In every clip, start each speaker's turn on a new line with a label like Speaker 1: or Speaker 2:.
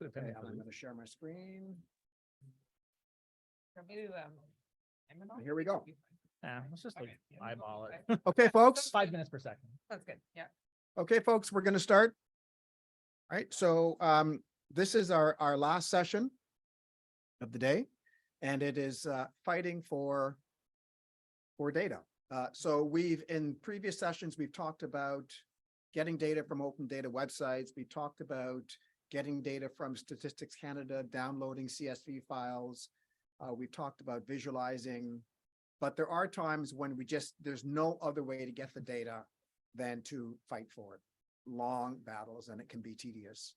Speaker 1: Okay, and I'm going to share my screen.
Speaker 2: Want me to, time it off?
Speaker 1: Here we go.
Speaker 3: Yeah, let's just like
Speaker 2: Okay.
Speaker 3: eyeball it.
Speaker 2: Okay.
Speaker 1: Okay, folks.
Speaker 3: 5 minutes per second.
Speaker 2: That's good, yeah.
Speaker 1: Okay, folks, we're going to start. All right, so this is our last session of the day, and it is fighting for data. So in previous sessions, we've talked about getting data from open data websites. We talked about getting data from Statistics Canada, downloading CSV files. We've talked about visualizing, but there are times when there's no other way to get the data than to fight for it. Long battles, and it can be tedious.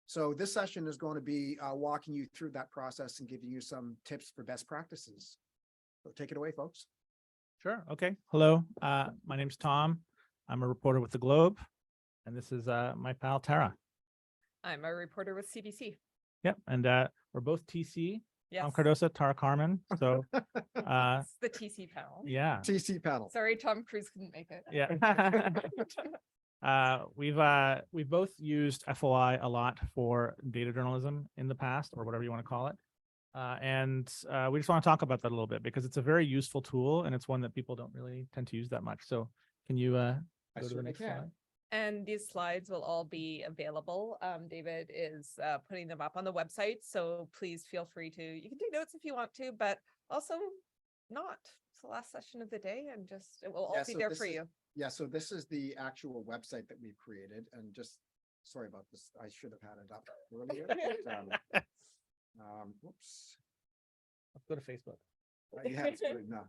Speaker 1: So this session is going to be walking you through that process and giving you some tips for best practices. So take it away, folks.
Speaker 3: Sure. Okay. Hello. My name's Tom. I'm a reporter with the Globe, and this is my pal Tara.
Speaker 2: I'm a reporter with CBC.
Speaker 3: Yep. And we're both TC.
Speaker 2: Yes.
Speaker 3: Tom Cardosa, Tara Carmen. So
Speaker 2: It's the TC panel.
Speaker 3: yeah.
Speaker 1: TC panel.
Speaker 2: Sorry, Tom Cruise couldn't make it.
Speaker 3: Yeah. We've both used FOI a lot for data journalism in the past, or whatever you want to call it. And we just want to talk about that a little bit because it's a very useful tool, and it's one that people don't really tend to use that much. So can you go to the
Speaker 1: certainly
Speaker 3: next
Speaker 1: can.
Speaker 3: slide?
Speaker 2: And these slides will all be available. David is putting them up on the website, so please feel free to, you can take notes if you want to, but also not. It's the last session of the day, and just, it will all
Speaker 1: Yeah,
Speaker 2: be
Speaker 1: so
Speaker 2: there
Speaker 1: this
Speaker 2: for
Speaker 1: is-
Speaker 2: you.
Speaker 1: Yeah, so this is the actual website that we've created, and just, sorry about this, I should have had it up earlier. Whoops.
Speaker 3: Let's go to Facebook.
Speaker 1: Yeah, it's good. No.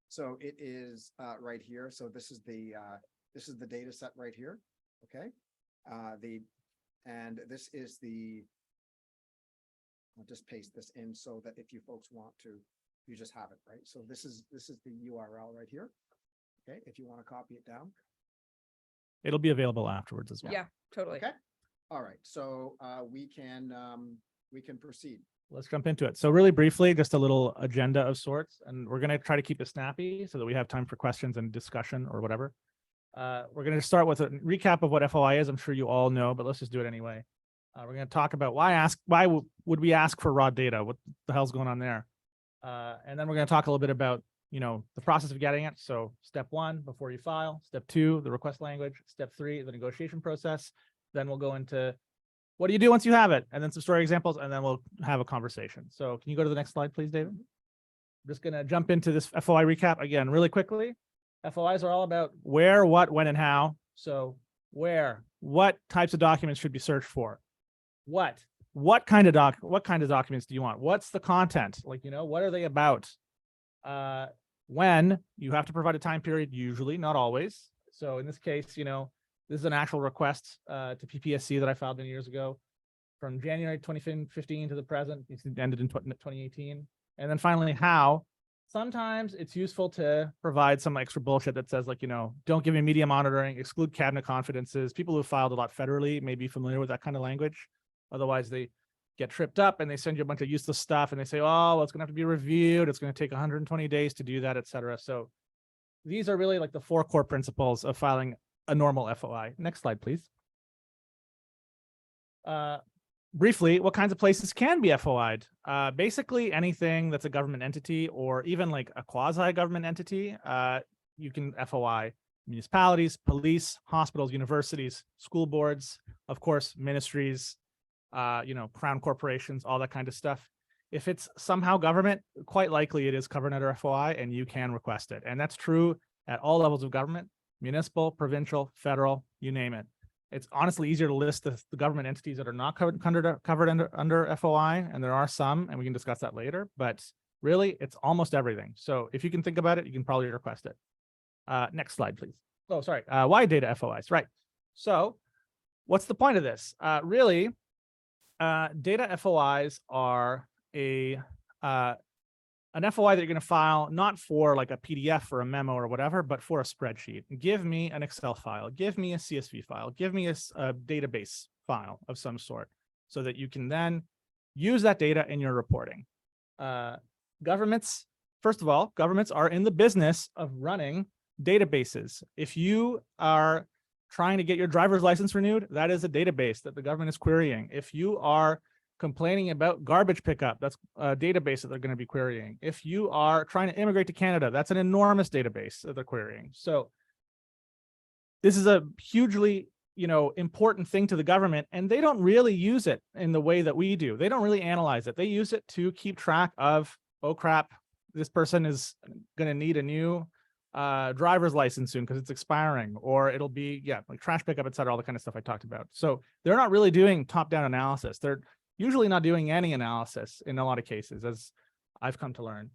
Speaker 1: So it is right here. So this is the data set right here. Okay. And this is I'll just paste this in so that if you folks want to, you just have it, right? So this is the URL right here. Okay, if you want to copy it down.
Speaker 3: It'll be available afterwards as well.
Speaker 2: Yeah, totally.
Speaker 1: Okay. All right. So we can proceed.
Speaker 3: Let's jump into it. So really briefly, just a little agenda of sorts, and we're going to try to keep it snappy so that we have time for questions and discussion or whatever. We're going to start with a recap of what FOI is. I'm sure you all know, but let's just do it anyway. We're going to talk about why would we ask for raw data? What the hell's going on there? And then we're going to talk a little bit about, the process of getting it. So step 1, before you file. Step 2, the request language. Step 3, the negotiation process. Then we'll go into what do you do once you have it? And then some story examples, and then we'll have a conversation. So can you go to the next slide, please, David? I'm just going to jump into this FOI recap again really quickly. FOIs are all about where, what, when, and how. So where, what types of documents should be searched for? What kind of documents do you want? What's the content? What are they about? When, you have to provide a time period, usually, not always. So in this case, this is an actual request to PPSC that I filed many years ago from January 2015 to the present. It ended in 2018. And then finally, how. Sometimes it's useful to provide some extra bullshit that says, don't give me media monitoring, exclude cabinet confidences. People who filed a lot federally may be familiar with that kind of language. Otherwise, they get tripped up and they send you a bunch of useless stuff and they say, oh, well, it's going to have to be reviewed. It's going to take 120 days to do that, et cetera. So these are really like the 4 core principles of filing a normal FOI. Next slide, please. Briefly, what kinds of places can be FOI'd? Basically, anything that's a government entity or even like a quasi-government entity, you can FOI. Municipalities, police, hospitals, universities, school boards, of course, ministries, crown corporations, all that kind of stuff. If it's somehow government, quite likely it is covered under FOI and you can request it. And that's true at all levels of government, municipal, provincial, federal, you name it. It's honestly easier to list the government entities that are not covered under FOI, and there are some, and we can discuss that later, but really it's almost everything. So if you can think about it, you can probably request it. Next slide, please. Oh, sorry. Why data FOIs? Right. So what's the point of this? Really, data FOIs are an FOI that you're going to file not for like a PDF or a memo or whatever, but for a spreadsheet. Give me an Excel file, give me a CSV file, give me a database file of some sort so that you can then use that data in your reporting. Governments, first of all, governments are in the business of running databases. If you are trying to get your driver's license renewed, that is a database that the government is querying. If you are complaining about garbage pickup, that's a database that they're going to be querying. If you are trying to immigrate to Canada, that's an enormous database that they're querying. So this is a hugely, important thing to the government, and they don't really use it in the way that we do. They don't really analyze it. They use it to keep track of, oh crap, this person is going to need a new driver's license soon because it's expiring, or it'll be, like trash pickup, et cetera, all the kind of stuff I talked about. So they're not really doing top-down analysis. They're usually not doing any analysis in a lot of cases, as I've come to learn.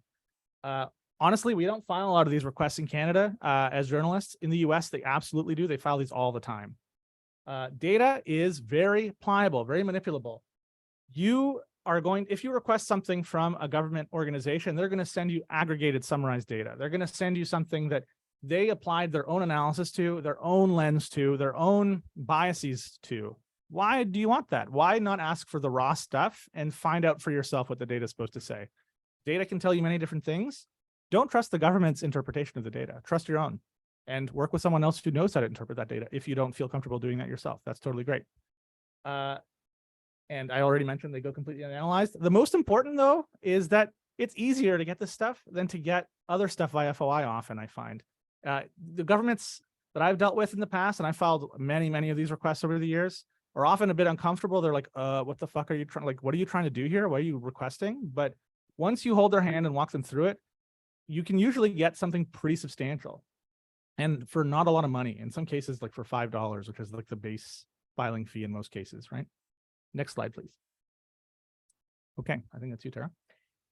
Speaker 3: Honestly, we don't file a lot of these requests in Canada as journalists. In the US, they absolutely do. They file these all the time. Data is very pliable, very manipulable. You are going, if you request something from a government organization, they're going to send you aggregated summarized data. They're going to send you something that they applied their own analysis to, their own lens to, their own biases to. Why do you want that? Why not ask for the raw stuff and find out for yourself what the data is supposed to say? Data can tell you many different things. Don't trust the government's interpretation of the data. Trust your own, and work with someone else who knows how to interpret that data if you don't feel comfortable doing that yourself. That's totally great. And I already mentioned they go completely unanalyzed. The most important, though, is that it's easier to get this stuff than to get other stuff via FOI often, I find. The governments that I've dealt with in the past, and I filed many of these requests over the years, are often a bit uncomfortable. They're like, what the fuck are you trying, like, what are you trying to do here? What are you requesting? But once you hold their hand and walk them through it, you can usually get something pretty substantial. And for not a lot of money, in some cases, like for $5, which is like the base filing fee in most cases, right? Next slide, please. Okay, I think that's you, Tara.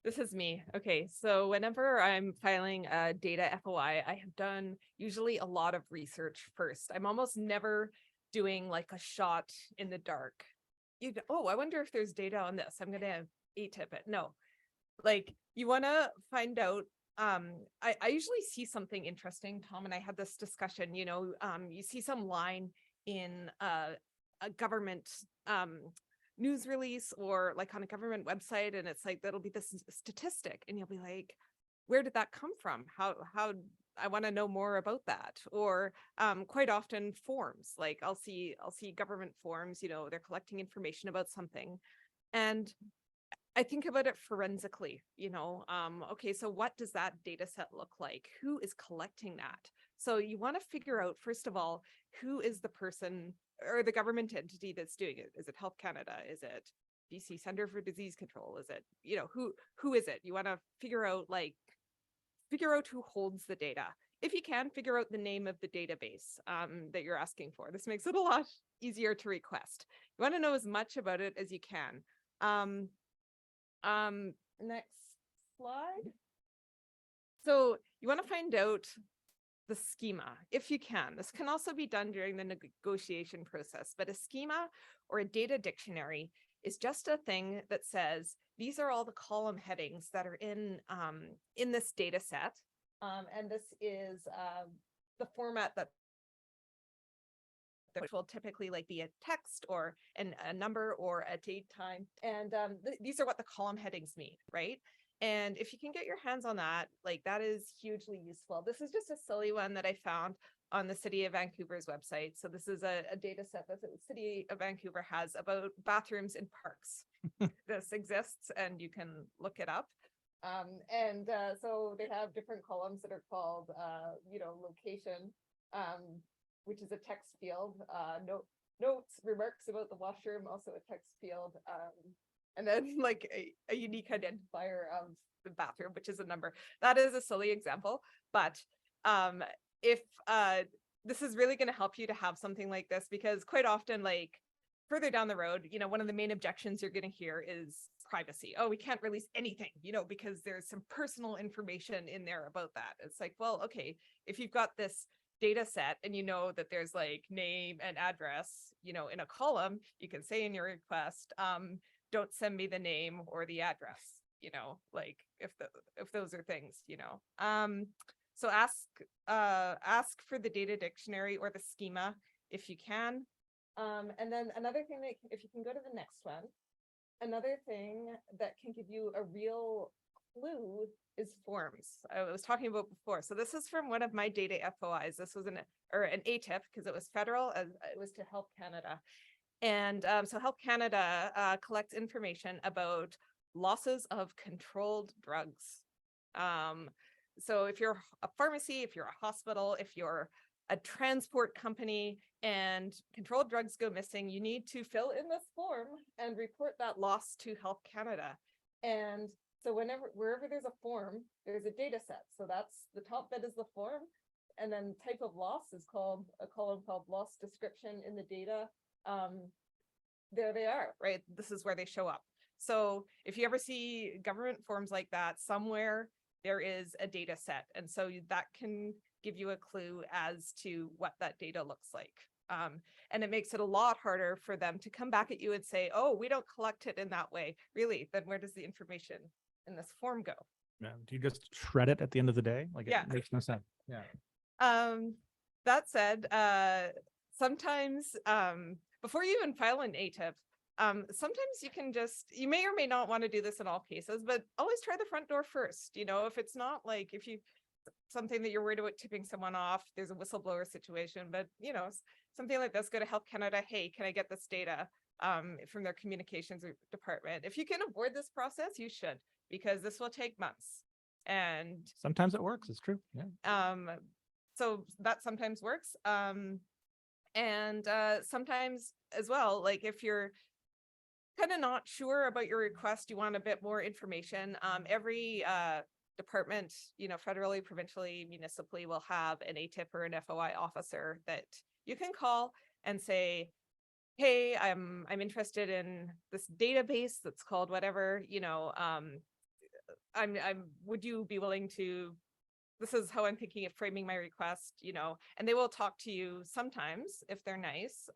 Speaker 2: This is me. Okay, so whenever I'm filing a data FOI, I have done usually a lot of research first. I'm almost never doing like a shot in the dark. Oh, I wonder if there's data on this. I'm gonna ATIP it. No, like you wanna find out. I usually see something interesting. Tom and I had this discussion, you see some line in a government news release or like on a government website, and it's like, that'll be this statistic, and you'll be like, where did that come from? How I want to know more about that. Or quite often forms, like I'll see government forms, they're collecting information about something, and I think about it forensically, okay, so what does that data set look like? Who is collecting that? So you want to figure out, first of all, who is the person or the government entity that's doing it? Is it Health Canada? Is it BC Center for Disease Control? Is it, who is it? You want to figure out who holds the data. If you can, figure out the name of the database that you're asking for. This makes it a lot easier to request. You want to know as much about it as you can. Next slide. So you want to find out the schema if you can. This can also be done during the negotiation process, but a schema or a data dictionary is just a thing that says these are all the column headings that are in this data set, and this is the format that which will typically like be a text or a number or a date time. And these are what the column headings mean, right? And if you can get your hands on that, like that is hugely useful. This is just a silly one that I found on the City of Vancouver's website. So this is a data set that the City of Vancouver has about bathrooms in parks. This exists and you can look it up. So they have different columns that are called, location, which is a text field, notes, remarks about the washroom, also a text field, and then like a unique identifier of the bathroom, which is a number. That is a silly example, but if this is really going to help you to have something like this, because quite often, like further down the road, one of the main objections you're going to hear is privacy. Oh, we can't release anything, because there's some personal information in there about that. It's like, well, okay, if you've got this data set and that there's like name and address, in a column, you can say in your request, don't send me the name or the address, like if those are things, so ask for the data dictionary or the schema if you can. And then another thing that, if you can go to the next one, another thing that can give you a real blue is forms I was talking about before. So this is from one of my data FOIs. This was an ATIP because it was federal, as it was to Health Canada. And so Health Canada collects information about losses of controlled drugs. So if you're a pharmacy, if you're a hospital, if you're a transport company and controlled drugs go missing, you need to fill in this form and report that loss to Health Canada. And so wherever there's a form, there's a data set. So that's the top bit is the form. And then type of loss is called a column called loss description in the data. There they are, right? This is where they show up. So if you ever see government forms like that, somewhere there is a data set. And so that can give you a clue as to what that data looks like. And it makes it a lot harder for them to come back at you and say, oh, we don't collect it in that way. Really, then where does the information in this form go?
Speaker 3: Yeah. Do you just shred it at the end of the day? Like
Speaker 2: Yeah.
Speaker 3: it makes no sense. Yeah.
Speaker 2: That said, sometimes before you even file an ATIP, sometimes you may or may not want to do this in all cases, but always try the front door first. You know, if it's not like, if you, something that you're worried about tipping someone off, there's a whistleblower situation, but you know, something like this, go to Health Canada. Hey, can I get this data from their communications department? If you can avoid this process, you should, because this will take months. And
Speaker 3: Sometimes it works. It's true. Yeah.
Speaker 2: so that sometimes works. And sometimes as well, like if you're kind of not sure about your request, you want a bit more information. Every department, you know, federally, provincially, municipally will have an ATIP or an FOI officer that you can call and say, hey, I'm interested in this database that's called whatever, you know, would you be willing to, this is how I'm thinking of framing my request, you know, and they will talk to you sometimes if they're nice,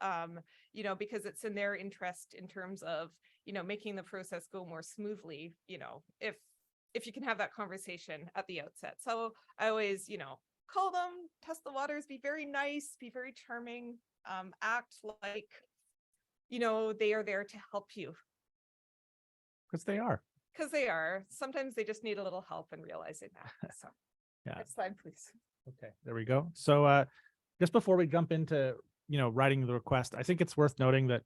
Speaker 2: you know, because it's in their interest in terms of, you know, making the process go more smoothly, you know, if you can have that conversation at the outset. So I always, you know, call them, test the waters, be very nice, be very charming, act like, you know, they are there to help you.
Speaker 3: Because they are.
Speaker 2: Because they are. Sometimes they just need a little help in realizing that. So
Speaker 3: Yeah.
Speaker 2: next slide, please.
Speaker 3: Okay, there we go. So just before we jump into, you know, writing the request, I think it's worth noting that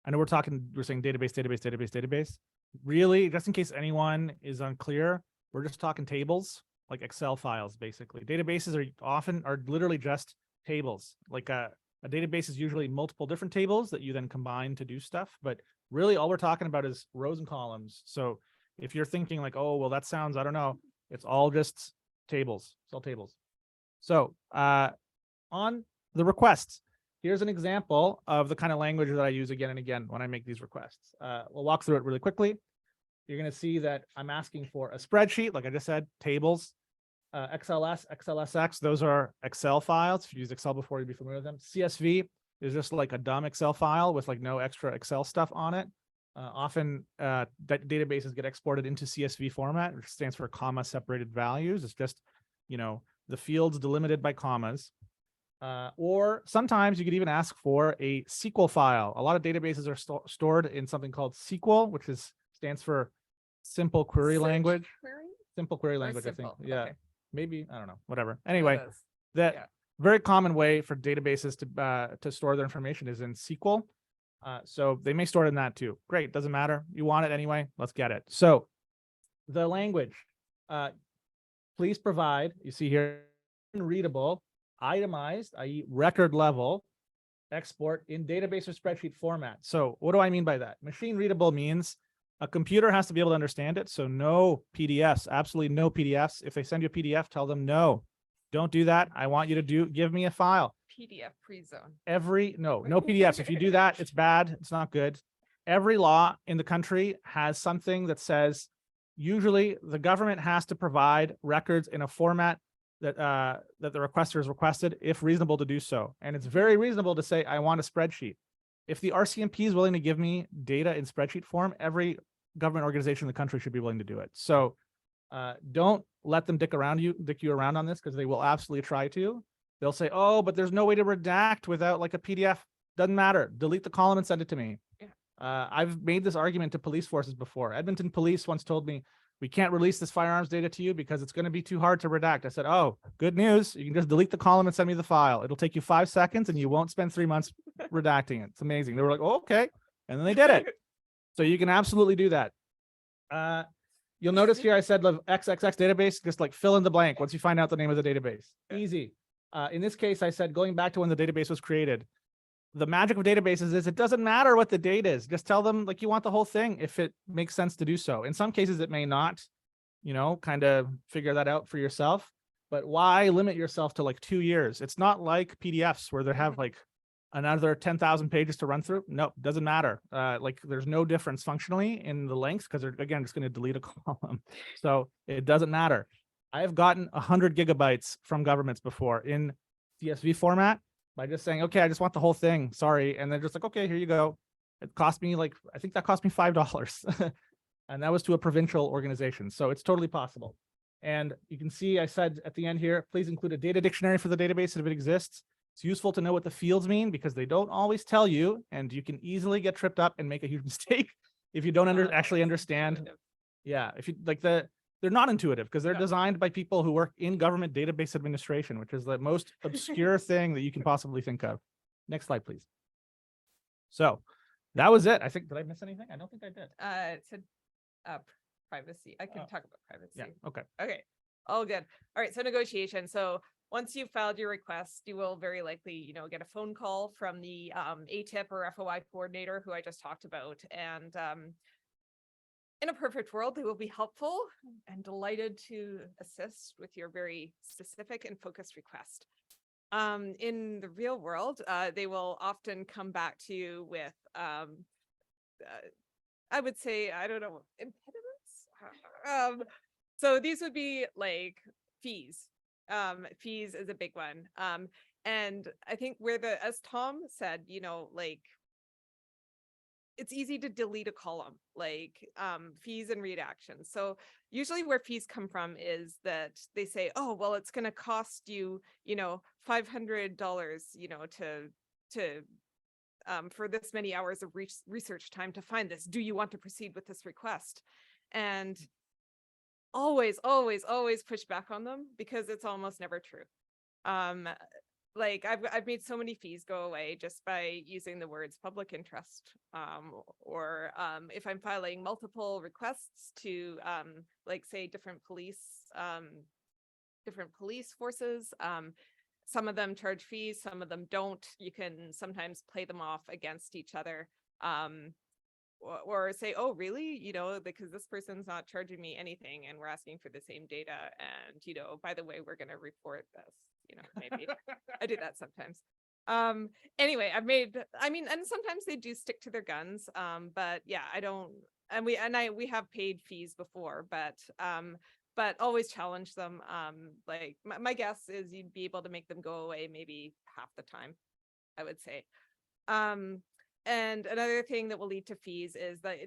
Speaker 3: I know we're saying database. Really, just in case anyone is unclear, we're just talking tables, like Excel files, basically. Databases are literally just tables. Like a database is usually multiple different tables that you then combine to do stuff. But really all we're talking about is rows and columns. So if you're thinking like, oh, well, that sounds, I don't know, it's all just tables. It's all tables. So on the requests, here's an example of the kind of language that I use again and again when I make these requests. We'll walk through it really quickly. You're going to see that I'm asking for a spreadsheet, like I just said, tables, XLS, XLSX, those are Excel files. If you used Excel before, you'd be familiar with them. CSV is just like a dumb Excel file with like no extra Excel stuff on it. Often databases get exported into CSV format, which stands for comma separated values. It's just, you know, the fields delimited by commas. Or sometimes you could even ask for a SQL file. A lot of databases are stored in something called SQL, which stands for simple query
Speaker 2: Search
Speaker 3: language.
Speaker 2: query?
Speaker 3: Simple query
Speaker 2: Or
Speaker 3: language,
Speaker 2: simple?
Speaker 3: I think. Yeah,
Speaker 2: Okay.
Speaker 3: maybe, I don't know, whatever.
Speaker 2: One of
Speaker 3: Anyway,
Speaker 2: those.
Speaker 3: that
Speaker 2: Yeah.
Speaker 3: very common way for databases to store their information is in SQL. So they may store it in that too. Great, doesn't matter. You want it anyway, let's get it. So the language, please provide, you see here, readable, itemized, i.e. record level, export in database or spreadsheet format. So what do I mean by that? Machine readable means a computer has to be able to understand it. So no PDFs, absolutely no PDFs. If they send you a PDF, tell them no, don't do that. I want you to give me a file.
Speaker 2: PDF free zone.
Speaker 3: No PDFs. If you do that, it's bad. It's not good. Every law in the country has something that says usually the government has to provide records in a format that that the requester has requested, if reasonable to do so. And it's very reasonable to say, I want a spreadsheet. If the RCMP is willing to give me data in spreadsheet form, every government organization in the country should be willing to do it. So don't let them dick you around on this, because they will absolutely try to. They'll say, oh, but there's no way to redact without like a PDF. Doesn't matter. Delete the column and send it to me.
Speaker 2: Yeah.
Speaker 3: I've made this argument to police forces before. Edmonton police once told me, we can't release this firearms data to you because it's going to be too hard to redact. I said, oh, good news. You can just delete the column and send me the file. It'll take you 5 seconds and you won't spend 3 months redacting it. It's amazing. They were like, oh, okay. And then they did it. So you can absolutely do that. You'll notice here I said XXX database, just like fill in the blank once you find out the name of the database. Easy. In this case, I said going back to when the database was created. The magic of databases is it doesn't matter what the date is. Just tell them like you want the whole thing if it makes sense to do so. In some cases, it may not, kind of figure that out for yourself. But why limit yourself to like 2 years? It's not like PDFs where they have like another 10,000 pages to run through. No, doesn't matter. Like there's no difference functionally in the lengths because they're, again, just going to delete a column. So it doesn't matter. I've gotten 100 gigabytes from governments before in CSV format by just saying, okay, I just want the whole thing. Sorry. And they're just like, okay, here you go. It cost me like, I think that cost me $5. And that was to a provincial organization. So it's totally possible. And you can see, I said at the end here, please include a data dictionary for the database if it exists. It's useful to know what the fields mean because they don't always tell you, and you can easily get tripped up and make a huge mistake if you don't actually understand. Yeah, if you like they're not intuitive because they're designed by people who work in government database administration, which is the most obscure thing that you can possibly think of. Next slide, please. So that was it. I think, did I miss anything? I don't think I did.
Speaker 2: It said privacy. I can talk about privacy.
Speaker 3: Yeah, okay.
Speaker 2: Okay, all good. All right, so negotiation. So once you've filed your request, you will very likely, get a phone call from the ATIP or FOI coordinator who I just talked about. And in a perfect world, they will be helpful and delighted to assist with your very specific and focused request. In the real world, they will often come back to you with, I would say, I don't know, impediments. So these would be like fees. Fees is a big one. And I think as Tom said, it's easy to delete a column, like fees and read actions. So usually where fees come from is that they say, oh, well, it's going to cost you, $500, to for this many hours of research time to find this. Do you want to proceed with this request? And always push back on them because it's almost never true. Like I've made so many fees go away just by using the words public interest, or if I'm filing multiple requests to like say different police forces, some of them charge fees, some of them don't. You can sometimes play them off against each other. Or say, oh, really? Because this person's not charging me anything and we're asking for the same data. And, by the way, we're going to report this, maybe I do that sometimes. Anyway, and sometimes they do stick to their guns. But yeah, we have paid fees before, but always challenge them. Like my guess is you'd be able to make them go away maybe half the time, I would say. And another thing that will lead to fees is that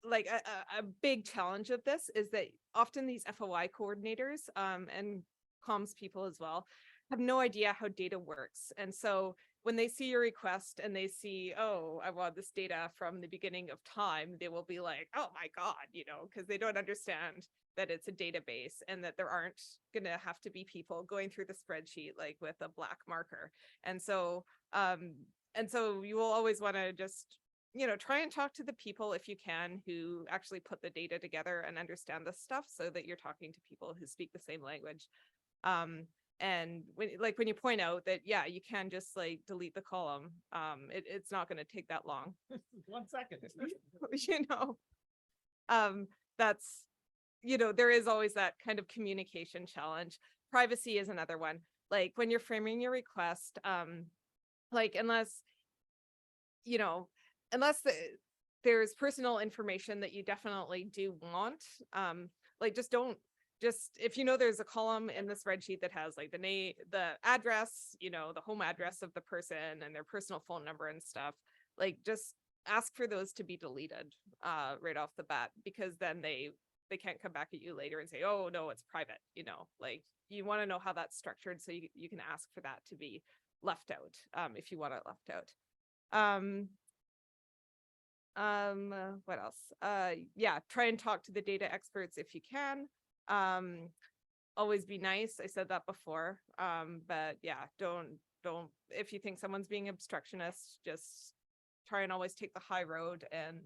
Speaker 2: like a big challenge of this is that often these FOI coordinators and comms people as well have no idea how data works. And so when they see your request and they see, oh, I want this data from the beginning of time, they will be like, oh my God, because they don't understand that it's a database and that there aren't going to have to be people going through the spreadsheet like with a black marker. And so you will always want to just, try and talk to the people if you can who actually put the data together and understand this stuff so that you're talking to people who speak the same language. And when you point out that, yeah, you can just like delete the column, it's not going to take that long.
Speaker 3: 1 second.
Speaker 2: That's, there is always that kind of communication challenge. Privacy is another one. Like when you're framing your request, like unless there's personal information that you definitely do want, like just if there's a column in the spreadsheet that has like the name, the address, the home address of the person and their personal phone number and stuff, like just ask for those to be deleted right off the bat, because then they can't come back at you later and say, oh no, it's private. Like you want to know how that's structured so you can ask for that to be left out if you want it left out. What else? Yeah, try and talk to the data experts if you can. Always be nice. I said that before. But yeah, don't, if you think someone's being obstructionist, just try and always take the high road and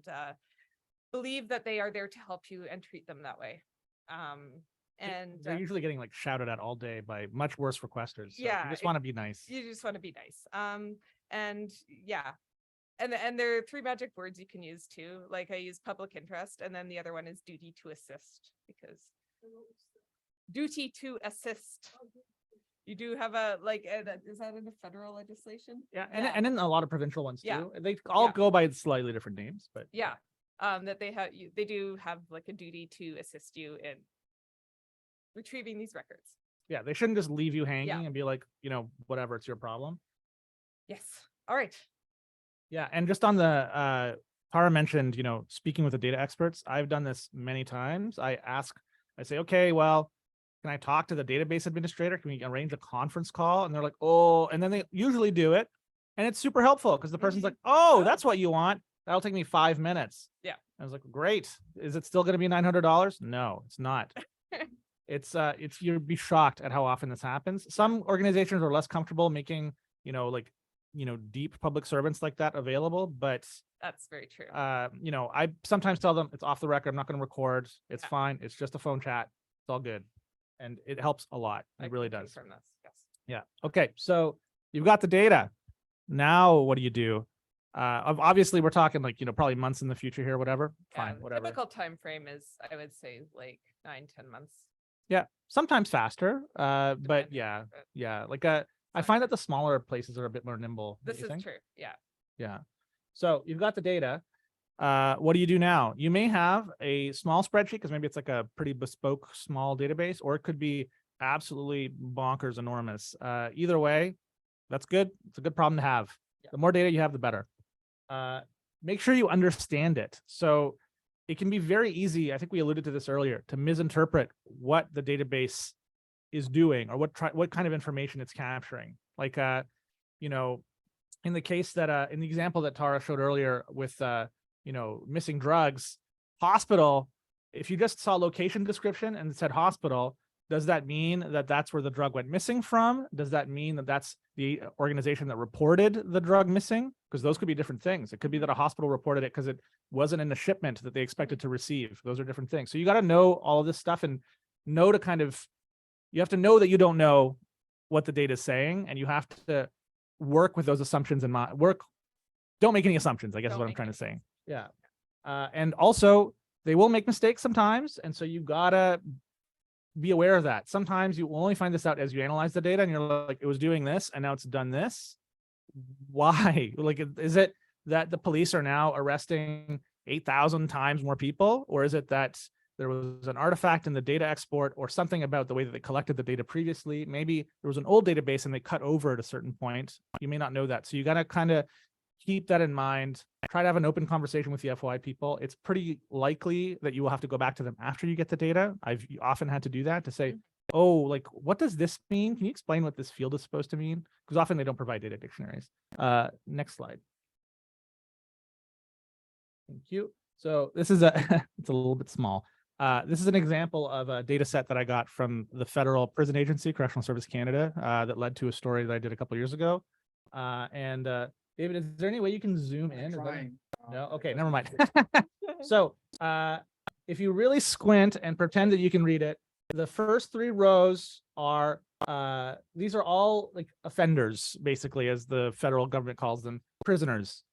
Speaker 2: believe that they are there to help you and treat them that way. And
Speaker 3: They're usually getting like shouted at all day by much worse requesters. So
Speaker 2: yeah,
Speaker 3: you just want to be nice.
Speaker 2: you just want to be nice. And yeah. And there are 3 magic words you can use too. Like I use public interest, and then the other one is duty to assist, because duty to assist. You do have a like, is that in the federal legislation?
Speaker 3: Yeah, and in a lot of provincial ones
Speaker 2: Yeah.
Speaker 3: too. They all
Speaker 2: Yeah.
Speaker 3: go by slightly different names, but
Speaker 2: Yeah. That they do have like a duty to assist you in retrieving these records.
Speaker 3: yeah, they shouldn't just leave you hanging and be like, whatever, it's your problem.
Speaker 2: Yes. All right.
Speaker 3: Yeah, and just on the Tara mentioned, speaking with the data experts. I've done this many times. I say, okay, well, can I talk to the database administrator? Can we arrange a conference call? And they're like, oh, and then they usually do it. And it's super helpful because the person's like, oh, that's what you want. That'll take me 5 minutes.
Speaker 2: Yeah.
Speaker 3: I was like, great. Is it still going to be $900? No, it's not. It's you'd be shocked at how often this happens. Some organizations are less comfortable making, deep public servants like that available, but
Speaker 2: That's very true.
Speaker 3: I sometimes tell them it's off the record. I'm not going to record. It's fine. It's just a phone chat. It's all good. And it helps a lot.
Speaker 2: I
Speaker 3: It really
Speaker 2: can
Speaker 3: does.
Speaker 2: confirm this. Yes.
Speaker 3: Yeah. Okay. So you've got the data. Now what do you do? Obviously we're talking like, probably months in the future here, whatever.
Speaker 2: Yeah,
Speaker 3: Fine,
Speaker 2: the
Speaker 3: whatever.
Speaker 2: Typical time frame is, I would say, like 9-10 months.
Speaker 3: Yeah. Sometimes faster. But
Speaker 2: depending,
Speaker 3: yeah.
Speaker 2: but
Speaker 3: Yeah. Like I find that the smaller places are a bit more nimble. don't
Speaker 2: This
Speaker 3: you
Speaker 2: is
Speaker 3: think?
Speaker 2: true. Yeah.
Speaker 3: Yeah. So you've got the data. What do you do now? You may have a small spreadsheet because maybe it's like a pretty bespoke small database, or it could be absolutely bonkers enormous. Either way, that's good. It's a good problem to have.
Speaker 2: Yeah.
Speaker 3: The more data you have, the better. Make sure you understand it. So it can be very easy. I think we alluded to this earlier, to misinterpret what the database is doing or what kind of information it's capturing. Like, in the case that, in the example that Tara showed earlier with, missing drugs, hospital, if you just saw location description and it said hospital, does that mean that that's where the drug went missing from? Does that mean that that's the organization that reported the drug missing? Because those could be different things. It could be that a hospital reported it because it wasn't in the shipment that they expected to receive. Those are different things. So you got to know all of this stuff and know you have to know that you don't know what the data is saying, and you have to work with those assumptions in mind. Don't make any assumptions, I guess is what I'm trying to say. Yeah. And also they will make mistakes sometimes. And so you gotta be aware of that. Sometimes you will only find this out as you analyze the data and you're like, it was doing this and now it's done this. Why? Like, is it that the police are now arresting 8,000 times more people? Or is it that there was an artifact in the data export or something about the way that they collected the data previously? Maybe there was an old database and they cut over at a certain point. You may not know that. So you got to kind of keep that in mind. Try to have an open conversation with the FOI people. It's pretty likely that you will have to go back to them after you get the data. I've often had to do that to say, oh, like, what does this mean? Can you explain what this field is supposed to mean? Because often they don't provide data dictionaries. Next slide. Thank you. So this is it's a little bit small. This is an example of a data set that I got from the Federal Prison Agency, Correctional Service Canada, that led to a story that I did a couple of years ago. David, is there any way you can zoom in?
Speaker 1: Trying.
Speaker 3: No? Okay, never mind. So if you really squint and pretend that you can read it, the first 3 rows are, these are all like offenders, basically, as the federal government calls them, prisoners.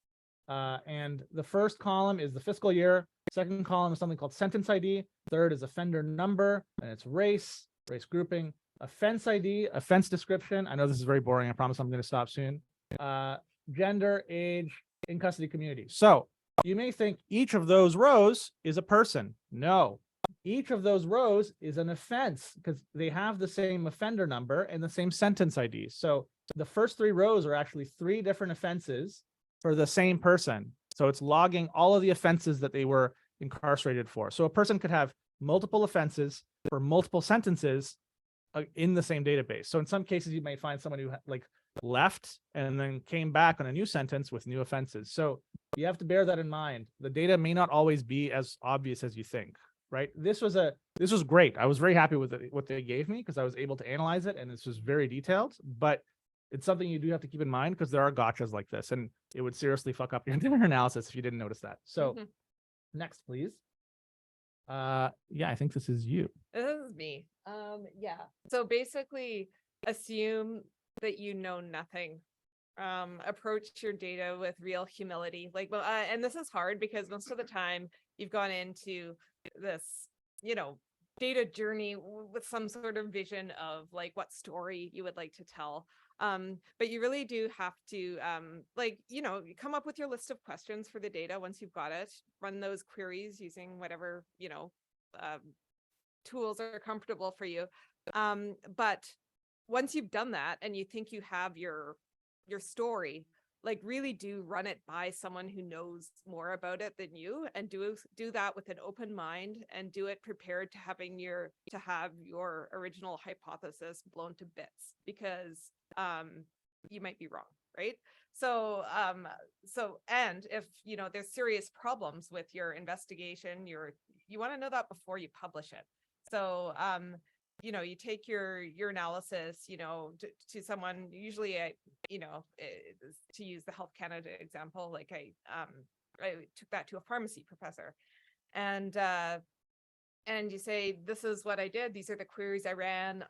Speaker 3: And the first column is the fiscal year. Second column is something called sentence ID. Third is offender number, and it's race grouping, offense ID, offense description. I know this is very boring. I promise I'm going to stop soon. Gender, age, in custody community. So you may think each of those rows is a person. No, each of those rows is an offense because they have the same offender number and the same sentence ID. So the first 3 rows are actually 3 different offenses for the same person. So it's logging all of the offenses that they were incarcerated for. So a person could have multiple offenses for multiple sentences, in the same database. So in some cases, you may find someone who like left and then came back on a new sentence with new offenses. So you have to bear that in mind. The data may not always be as obvious as you think, right? This was great. I was very happy with what they gave me because I was able to analyze it, and this was very detailed. But it's something you do have to keep in mind because there are gotchas like this, and it would seriously fuck up your entire analysis if you didn't notice that. So
Speaker 2: Mhm.
Speaker 3: next, please. Yeah, I think this is you.
Speaker 2: This is me. Yeah. So basically assume that you know nothing. Approach your data with real humility. Like, well, and this is hard because most of the time you've gone into this, you know, data journey with some sort of vision of like what story you would like to tell. But you really do have to, like, you know, come up with your list of questions for the data once you've got it, run those queries using whatever, you know, tools are comfortable for you. But once you've done that and you think you have your story, like really do run it by someone who knows more about it than you, and do that with an open mind, and do it prepared to have your original hypothesis blown to bits, because you might be wrong, right? So and if you know there's serious problems with your investigation, you want to know that before you publish it. So you know, you take your analysis, you know, to someone, usually to use the Health Canada example, like I took that to a pharmacy professor, and you say, this is what I did, these are the queries I ran,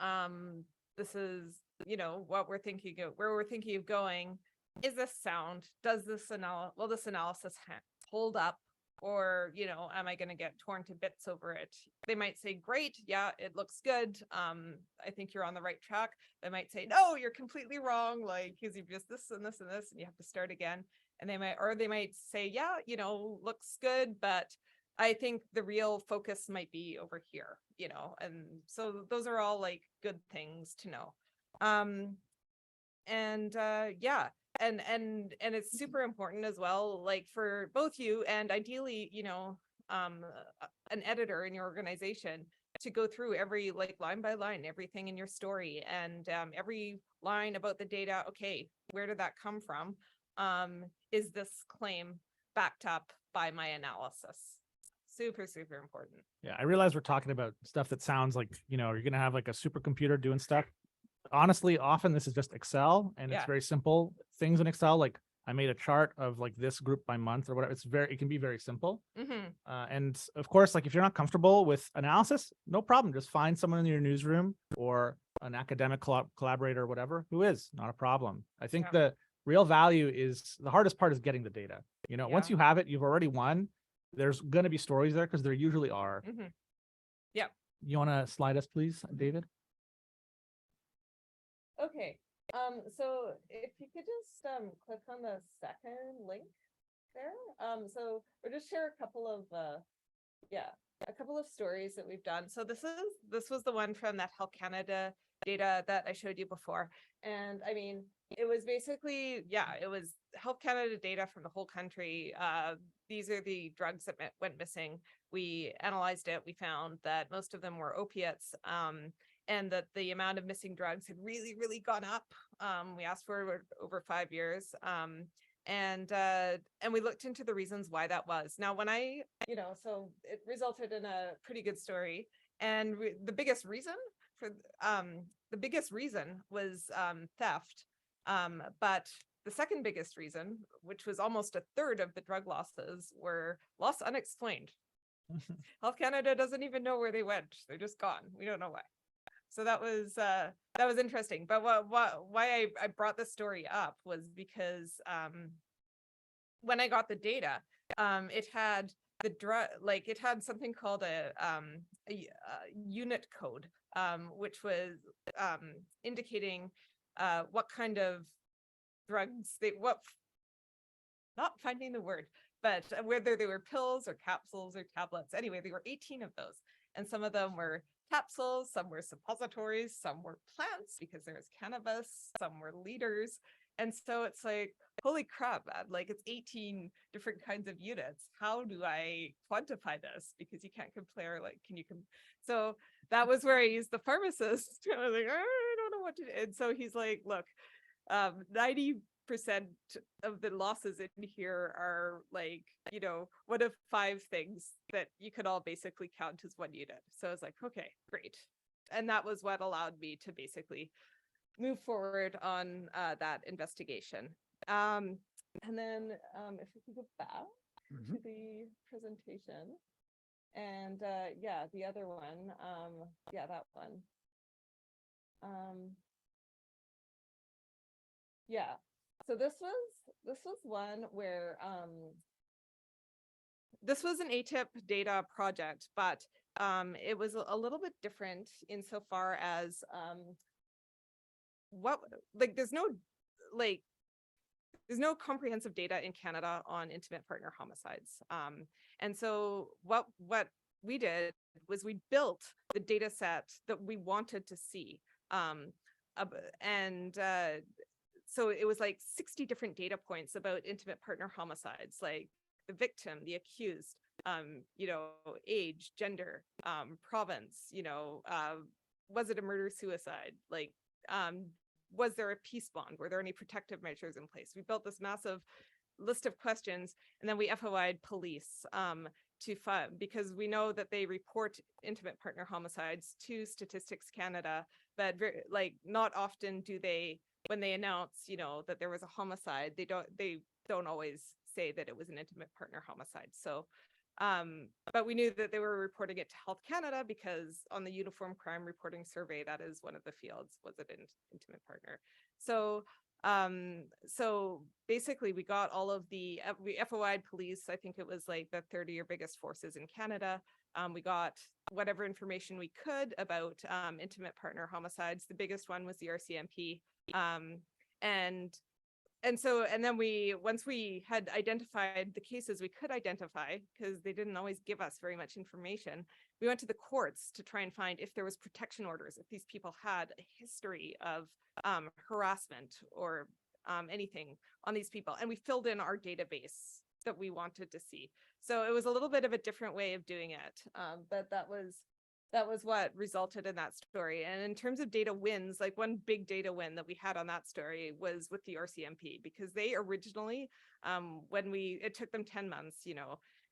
Speaker 2: this is, you know, what we're thinking of, where we're thinking of going. Is this sound? Does this analysis hold up? Or, you know, am I going to get torn to bits over it? They might say, great, yeah, it looks good. I think you're on the right track. They might say, no, you're completely wrong. Like, because you've just this and this and this, and you have to start again. And they might say, yeah, you know, looks good, but I think the real focus might be over here, you know. And so those are all like good things to know. Yeah, and it's super important as well, like for both you and ideally, you know, an editor in your organization, to go through every, like, line by line, everything in your story, and every line about the data. Okay, where did that come from? Is this claim backed up by my analysis? Super important.
Speaker 3: Yeah, I realize we're talking about stuff that sounds like, you know, you're gonna have like a supercomputer doing stuff. Honestly, often this is just Excel, and it's
Speaker 2: Yeah.
Speaker 3: very simple things in Excel. Like I made a chart of like this group by month or whatever. It can be very simple. And of course, like if you're not comfortable with analysis, no problem. Just find someone in your newsroom or an academic collaborator or whatever who is, not a problem. I think
Speaker 2: Yeah.
Speaker 3: the real value is, the hardest part is getting the data. You know, once
Speaker 2: Yeah.
Speaker 3: you have it, you've already won. There's going to be stories there because there usually are.
Speaker 2: Yeah.
Speaker 3: You want to slide us, please, David?
Speaker 2: Okay. So if you could just click on the second link there. So we'll just share a couple of stories that we've done. So this was the one from that Health Canada data that I showed you before. And I mean, it was basically, it was Health Canada data from the whole country. These are the drugs that went missing. We analyzed it. We found that most of them were opiates. And that the amount of missing drugs had really, really gone up. We asked for over 5 years. And we looked into the reasons why that was. Now, when so it resulted in a pretty good story. And the biggest reason was theft. But the second biggest reason, which was almost a third of the drug losses, were lost unexplained. Health Canada doesn't even know where they went. They're just gone. We don't know why. So that was interesting. But why I brought this story up was because when I got the data, it had the drug, like it had something called a unit code, which was indicating what kind of drugs not finding the word, but whether they were pills or capsules or tablets. Anyway, there were 18 of those, and some of them were capsules, some were suppositories, some were plants because there's cannabis, some were liters. And so it's like, holy crap, man, like it's 18 different kinds of units. How do I quantify this? Because you can't compare, like, so that was where I used the pharmacist. I was like, I don't know what to do. And so he's like, look, 90% of the losses in here are like, one of 5 things that you could all basically count as 1 unit. So I was like, okay, great. And that was what allowed me to basically move forward on that investigation. And then if we could go back
Speaker 1: Mhm.
Speaker 2: to the presentation, and yeah, the other one, yeah, that one. Yeah, so this was one where this was an ATIP data project, but it was a little bit different insofar as there's no comprehensive data in Canada on intimate partner homicides. And so what we did was we built the data set that we wanted to see. So it was like 60 different data points about intimate partner homicides, like the victim, the accused, age, gender, province, was it a murder suicide? Like, was there a peace bond? Were there any protective measures in place? We built this massive list of questions, and then we FOI'd police because we know that they report intimate partner homicides to Statistics Canada, but not often do they, when they announce, that there was a homicide, they don't always say that it was an intimate partner homicide. So but we knew that they were reporting it to Health Canada because on the Uniform Crime Reporting Survey, that is one of the fields, was it an intimate partner? So so basically we got all of we FOI'd police. I think it was like the 30 or biggest forces in Canada. We got whatever information we could about intimate partner homicides. The biggest one was the RCMP. And then once we had identified the cases we could identify, because they didn't always give us very much information, we went to the courts to try and find if there was protection orders, if these people had a history of harassment or anything on these people. And we filled in our database that we wanted to see. So it was a little bit of a different way of doing it. But that was what resulted in that story. And in terms of data wins, like one big data win that we had on that story was with the RCMP, because they originally, it took them 10 months,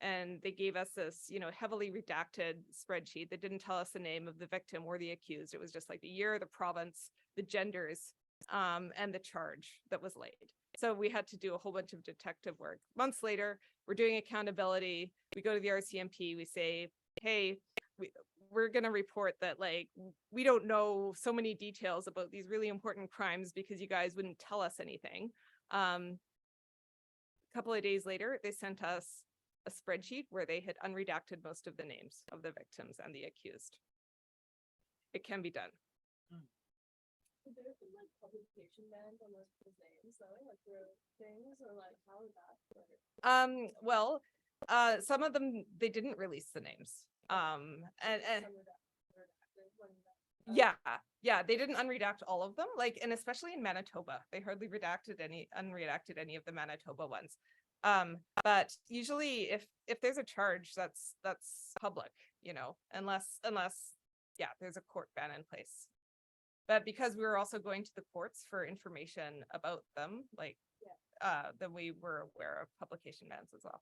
Speaker 2: and they gave us this, heavily redacted spreadsheet that didn't tell us the name of the victim or the accused. It was just like the year, the province, the genders, and the charge that was laid. So we had to do a whole bunch of detective work. Months later, we're doing accountability. We go to the RCMP, we say, hey, we're going to report that, like, we don't know so many details about these really important crimes because you guys wouldn't tell us anything. A couple of days later, they sent us a spreadsheet where they had unredacted most of the names of the victims and the accused. It can be done.
Speaker 4: There have been like publication bans on those people's names, though, like their things, or like how is that?
Speaker 2: Well, some of them they didn't release the names. Yeah, they didn't unredact all of them, like, and especially in Manitoba, they hardly unredacted any of the Manitoba ones. But usually if there's a charge, that's public, unless yeah, there's a court ban in place. But because we were also going to the courts for information about them, like, then we were aware of publication bans as well.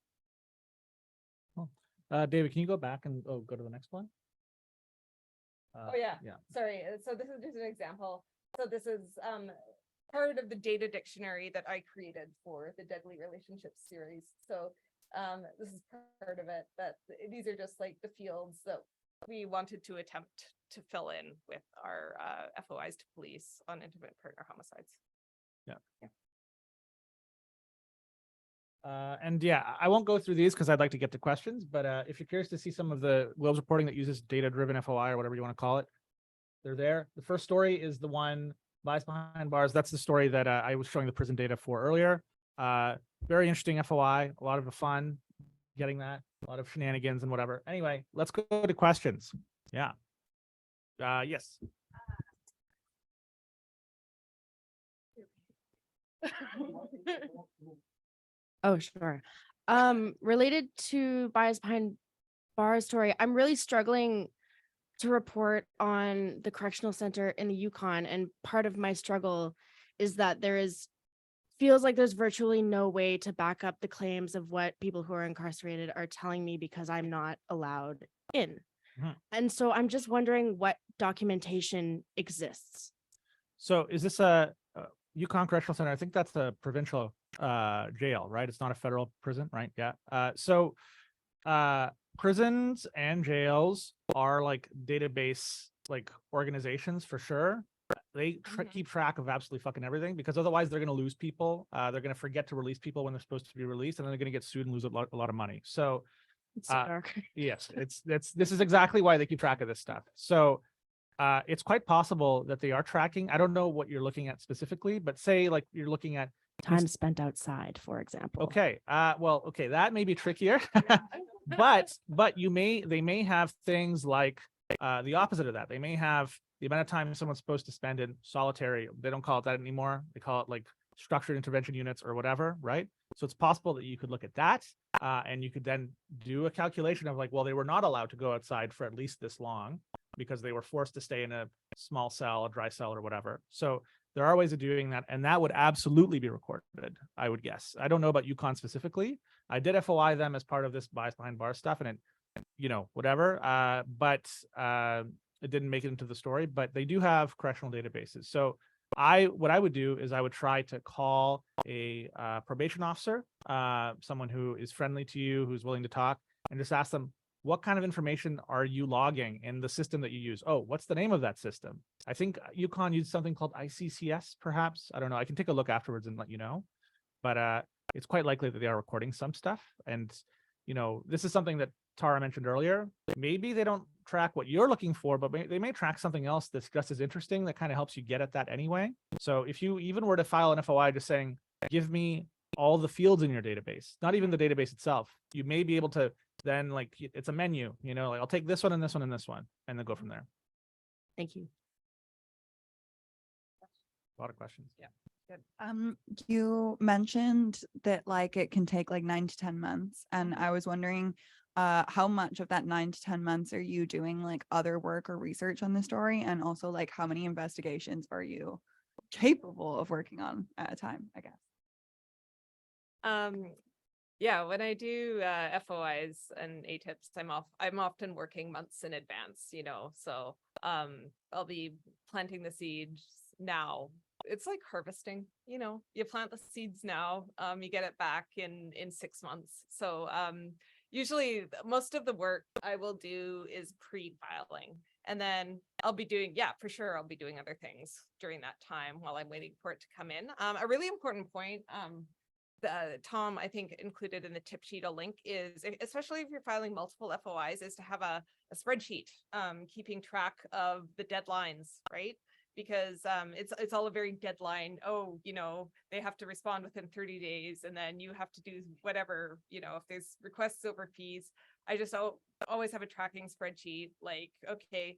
Speaker 3: David, can you go back and go to the next one?
Speaker 2: Oh yeah.
Speaker 3: Yeah.
Speaker 2: Sorry. So this is just an example. So this is part of the data dictionary that I created for the Deadly Relationships series. So this is part of it, but these are just like the fields that we wanted to attempt to fill in with our FOIs to police on intimate partner homicides.
Speaker 3: Yeah. And yeah, I won't go through these because I'd like to get to questions, but if you're curious to see some of the Globes reporting that uses data-driven FOI or whatever you want to call it, they're there. The first story is the one, Lies Behind Bars. That's the story that I was showing the prison data for earlier. Very interesting FOI, a lot of fun getting that, a lot of shenanigans and whatever. Anyway, let's go to questions. Yeah. Yes.
Speaker 5: Oh, sure. Related to Bias Behind Bars story, I'm really struggling to report on the correctional center in the Yukon. And part of my struggle is that feels like there's virtually no way to back up the claims of what people who are incarcerated are telling me because I'm not allowed in.
Speaker 3: Mhm.
Speaker 5: And so I'm just wondering what documentation exists.
Speaker 3: So is this a Yukon Correctional Center? I think that's a provincial jail, right? It's not a federal prison, right? Yeah. So prisons and jails are like database like organizations for sure. They keep track of absolutely fucking everything, because otherwise they're going to lose people. They're going to forget to release people when they're supposed to be released, and then they're going to get sued and lose a lot of money. So
Speaker 5: It's so dark.
Speaker 3: yes, this is exactly why they keep track of this stuff. So it's quite possible that they are tracking. I don't know what you're looking at specifically, but say like you're looking at
Speaker 5: Time spent outside, for example.
Speaker 3: okay. Well, okay, that may be trickier, but they may have things like the opposite of that. They may have the amount of time someone's supposed to spend in solitary. They don't call it that anymore. They call it like structured intervention units or whatever, right? So it's possible that you could look at that and you could then do a calculation of like, well, they were not allowed to go outside for at least this long because they were forced to stay in a small cell, a dry cell or whatever. So there are ways of doing that, and that would absolutely be recorded, I would guess. I don't know about Yukon specifically. I did FOI them as part of this Bias Behind Bars stuff, and it, whatever. But it didn't make it into the story. But they do have correctional databases. So what I would do is I would try to call a probation officer, someone who is friendly to you, who's willing to talk, and just ask them, what kind of information are you logging in the system that you use? Oh, what's the name of that system? I think Yukon used something called ICCS, perhaps. I don't know. I can take a look afterwards and let you know. But it's quite likely that they are recording some stuff. And, this is something that Tara mentioned earlier. Maybe they don't track what you're looking for, but they may track something else that's just as interesting that kind of helps you get at that anyway. So if you even were to file an FOI just saying, give me all the fields in your database, not even the database itself, you may be able to then like, it's a menu, like I'll take this one and this one and this one, and then go from there.
Speaker 5: Thank you.
Speaker 3: A lot of questions.
Speaker 2: Yeah. Good.
Speaker 6: You mentioned that like it can take like 9 to 10 months, and I was wondering how much of that 9 to 10 months are you doing like other work or research on the story, and also like how many investigations are you capable of working on at a time, I guess.
Speaker 2: Yeah, when I do FOIs and ATIPs, I'm often working months in advance, so I'll be planting the seeds now. It's like harvesting, you plant the seeds now, you get it back in 6 months. So usually most of the work I will do is pre-filing, and then I'll be doing, for sure, I'll be doing other things during that time while I'm waiting for it to come in. A really important point, Tom, I think included in the tip sheet, a link is, especially if you're filing multiple FOIs, is to have a spreadsheet, keeping track of the deadlines, right? Because it's all a very deadline. Oh, they have to respond within 30 days, and then you have to do whatever, if there's requests over fees. I just always have a tracking spreadsheet, like, okay,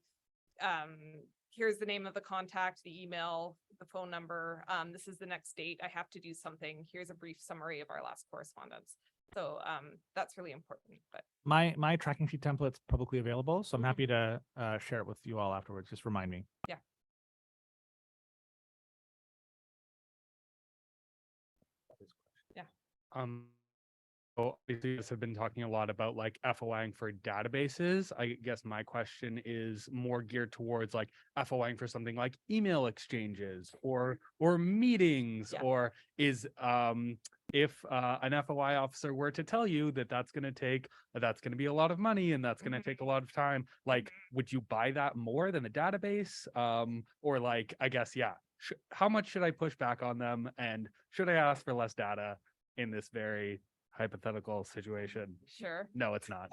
Speaker 2: here's the name of the contact, the email, the phone number. This is the next date. I have to do something. Here's a brief summary of our last correspondence. So that's really important. But
Speaker 3: my tracking sheet template's publicly available, so I'm happy to share it with you all afterwards. Just remind me.
Speaker 2: Yeah.
Speaker 7: Obviously, you guys have been talking a lot about like FOIing for databases. I guess my question is more geared towards like FOIing for something like email exchanges or meetings,
Speaker 2: Yeah.
Speaker 7: or is if an FOI officer were to tell you that that's going to be a lot of money and that's going to take a lot of time, like, would you buy that more than a database? Or like, I guess, how much should I push back on them, and should I ask for less data in this very hypothetical situation?
Speaker 2: sure.
Speaker 7: No, it's not.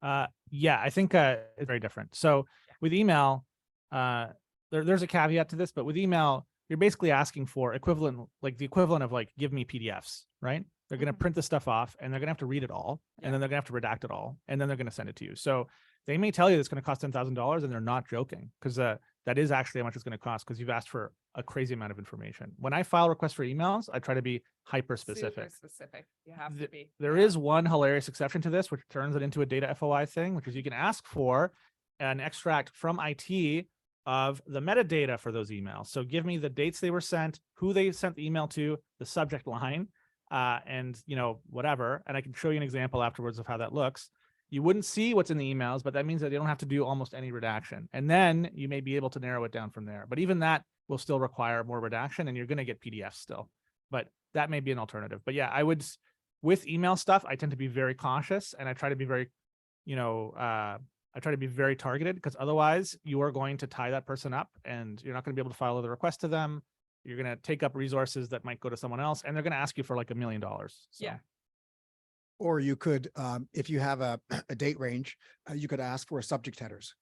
Speaker 3: I think it's very different. So with email, there's a caveat to this, but with email, you're basically asking for the equivalent of like, give me PDFs, right? They're going to print the stuff off, and they're going to have to read it all, and then they're going to have to redact it all, and then they're going to send it to you. So they may tell you it's going to cost $10,000, and they're not joking, because that that is actually how much it's going to cost because you've asked for a crazy amount of information. When I file requests for emails, I try to be hyper specific.
Speaker 2: Super specific. You have to
Speaker 3: Th-
Speaker 2: be.
Speaker 3: There is one hilarious exception to this, which turns it into a data FOI thing, which is you can ask for an extract from IT of the metadata for those emails. So give me the dates they were sent, who they sent the email to, the subject line, and whatever. And I can show you an example afterwards of how that looks. You wouldn't see what's in the emails, but that means that you don't have to do almost any redaction. And then you may be able to narrow it down from there. But even that will still require more redaction and you're going to get PDFs still. But that may be an alternative. But yeah, with email stuff, I tend to be very cautious and I try to be very, I try to be very targeted because otherwise you are going to tie that person up and you're not going to be able to file other requests to them. You're going to take up resources that might go to someone else and they're going to ask you for like $1 million. So.
Speaker 2: Yeah.
Speaker 1: Or you could, if you have a date range, you could ask for subject headers.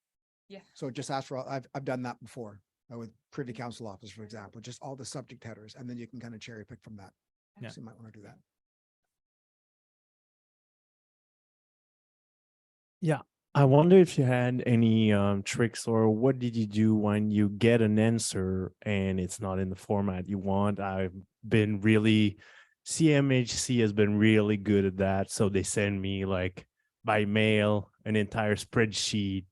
Speaker 2: Yeah.
Speaker 1: So just ask for, I've done that before with Privy Council Office, for example, just all the subject headers, and then you can kind of cherry pick from that.
Speaker 3: Yeah.
Speaker 1: So you might want to do that.
Speaker 8: I wonder if you had any tricks or what did you do when you get an answer and it's not in the format you want? CMHC has been really good at that. So they send me like by mail an entire spreadsheet,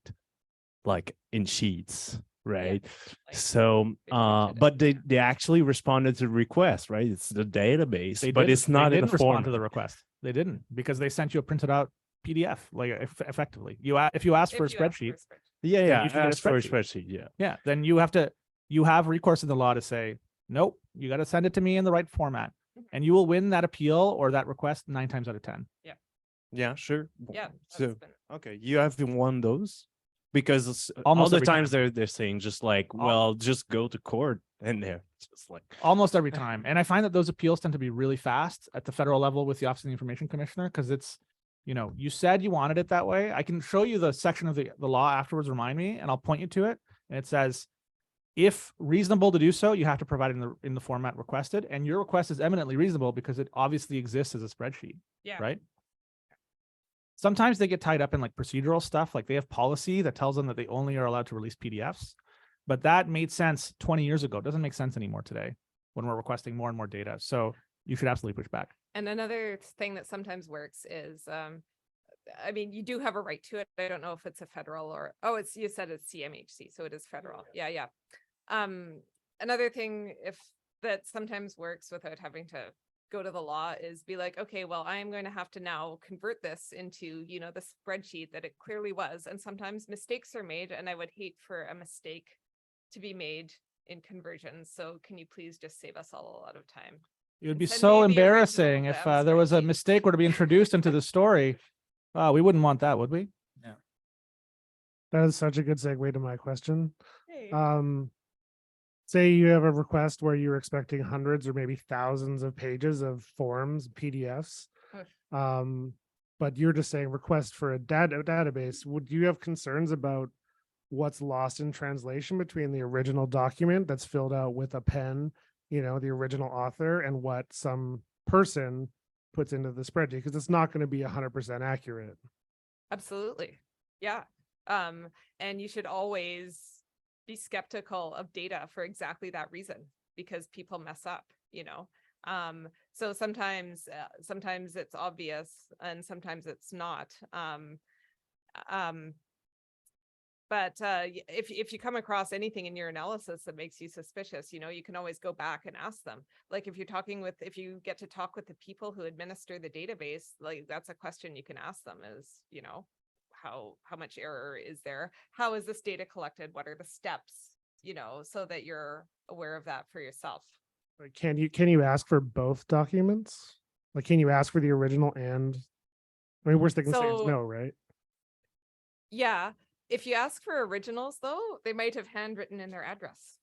Speaker 8: like in sheets, right?
Speaker 2: like,
Speaker 8: So,
Speaker 2: rigid,
Speaker 8: but
Speaker 2: yeah.
Speaker 8: they actually responded to the request, right? It's the database,
Speaker 3: They
Speaker 8: but
Speaker 3: didn't-
Speaker 8: it's not
Speaker 3: they
Speaker 8: in the
Speaker 3: didn't respond
Speaker 8: form.
Speaker 3: to the request. They didn't because they sent you a printed out PDF, like effectively. If you ask for a
Speaker 2: If you ask
Speaker 3: spreadsheet,
Speaker 8: Yeah,
Speaker 3: then
Speaker 8: yeah.
Speaker 3: you should get a
Speaker 8: Ask for a
Speaker 3: spreadsheet.
Speaker 8: spreadsheet. Yeah.
Speaker 3: yeah, then you have recourse in the law to say, nope, you got to send it to me in the right format. And you will win that appeal or that request 9 times out of 10.
Speaker 8: Yeah, sure.
Speaker 2: Yeah.
Speaker 8: So,
Speaker 2: that's been-
Speaker 8: okay, you have won those because all
Speaker 3: Almost
Speaker 8: the
Speaker 3: every
Speaker 8: times
Speaker 3: time.
Speaker 8: they're saying just like,
Speaker 3: Al-
Speaker 8: well, just go to court, and they're just like,
Speaker 3: Almost every time. And I find that those appeals tend to be really fast at the federal level with the Office of the Information Commissioner because it's, you said you wanted it that way. I can show you the section of the law afterwards, remind me, and I'll point you to it. And it says, if reasonable to do so, you have to provide it in the format requested. And your request is eminently reasonable because it obviously exists as a spreadsheet,
Speaker 2: Yeah.
Speaker 3: right? Sometimes they get tied up in like procedural stuff. Like they have policy that tells them that they only are allowed to release PDFs. But that made sense 20 years ago. It doesn't make sense anymore today when we're requesting more and more data. So you should absolutely push back.
Speaker 2: And another thing that sometimes works is, I mean, you do have a right to it. I don't know if it's a federal or, you said it's CMHC, so it is federal. Yeah. Another thing that sometimes works without having to go to the law is be like, okay, well, I am going to have to now convert this into, the spreadsheet that it clearly was. And sometimes mistakes are made, and I would hate for a mistake to be made in conversions. So can you please just save us all a lot of time?
Speaker 3: It would be
Speaker 2: Send
Speaker 3: so
Speaker 2: me the original
Speaker 3: embarrassing if
Speaker 2: damn
Speaker 3: there was a
Speaker 2: spreadsheet.
Speaker 3: mistake were to be introduced into the story. We wouldn't want that, would we?
Speaker 9: That is such a good segue to my question.
Speaker 2: Hey.
Speaker 9: Say you have a request where you're expecting hundreds or maybe thousands of pages of forms, PDFs. But you're just saying request for a database. Would you have concerns about what's lost in translation between the original document that's filled out with a pen, the original author, and what some person puts into the spreadsheet? Because it's not going to be 100% accurate.
Speaker 2: Absolutely. Yeah. And you should always be skeptical of data for exactly that reason, because people mess up, so sometimes it's obvious and sometimes it's not. But if you come across anything in your analysis that makes you suspicious, you can always go back and ask them. Like if you get to talk with the people who administer the database, like that's a question you can ask them is, how much error is there? How is this data collected? What are the steps? So that you're aware of that for yourself.
Speaker 9: Like, can you ask for both documents? Like, can you ask for the original and, I mean, worst they can say is
Speaker 2: So-
Speaker 9: no, right?
Speaker 2: Yeah. If you ask for originals though, they might have handwritten in their address,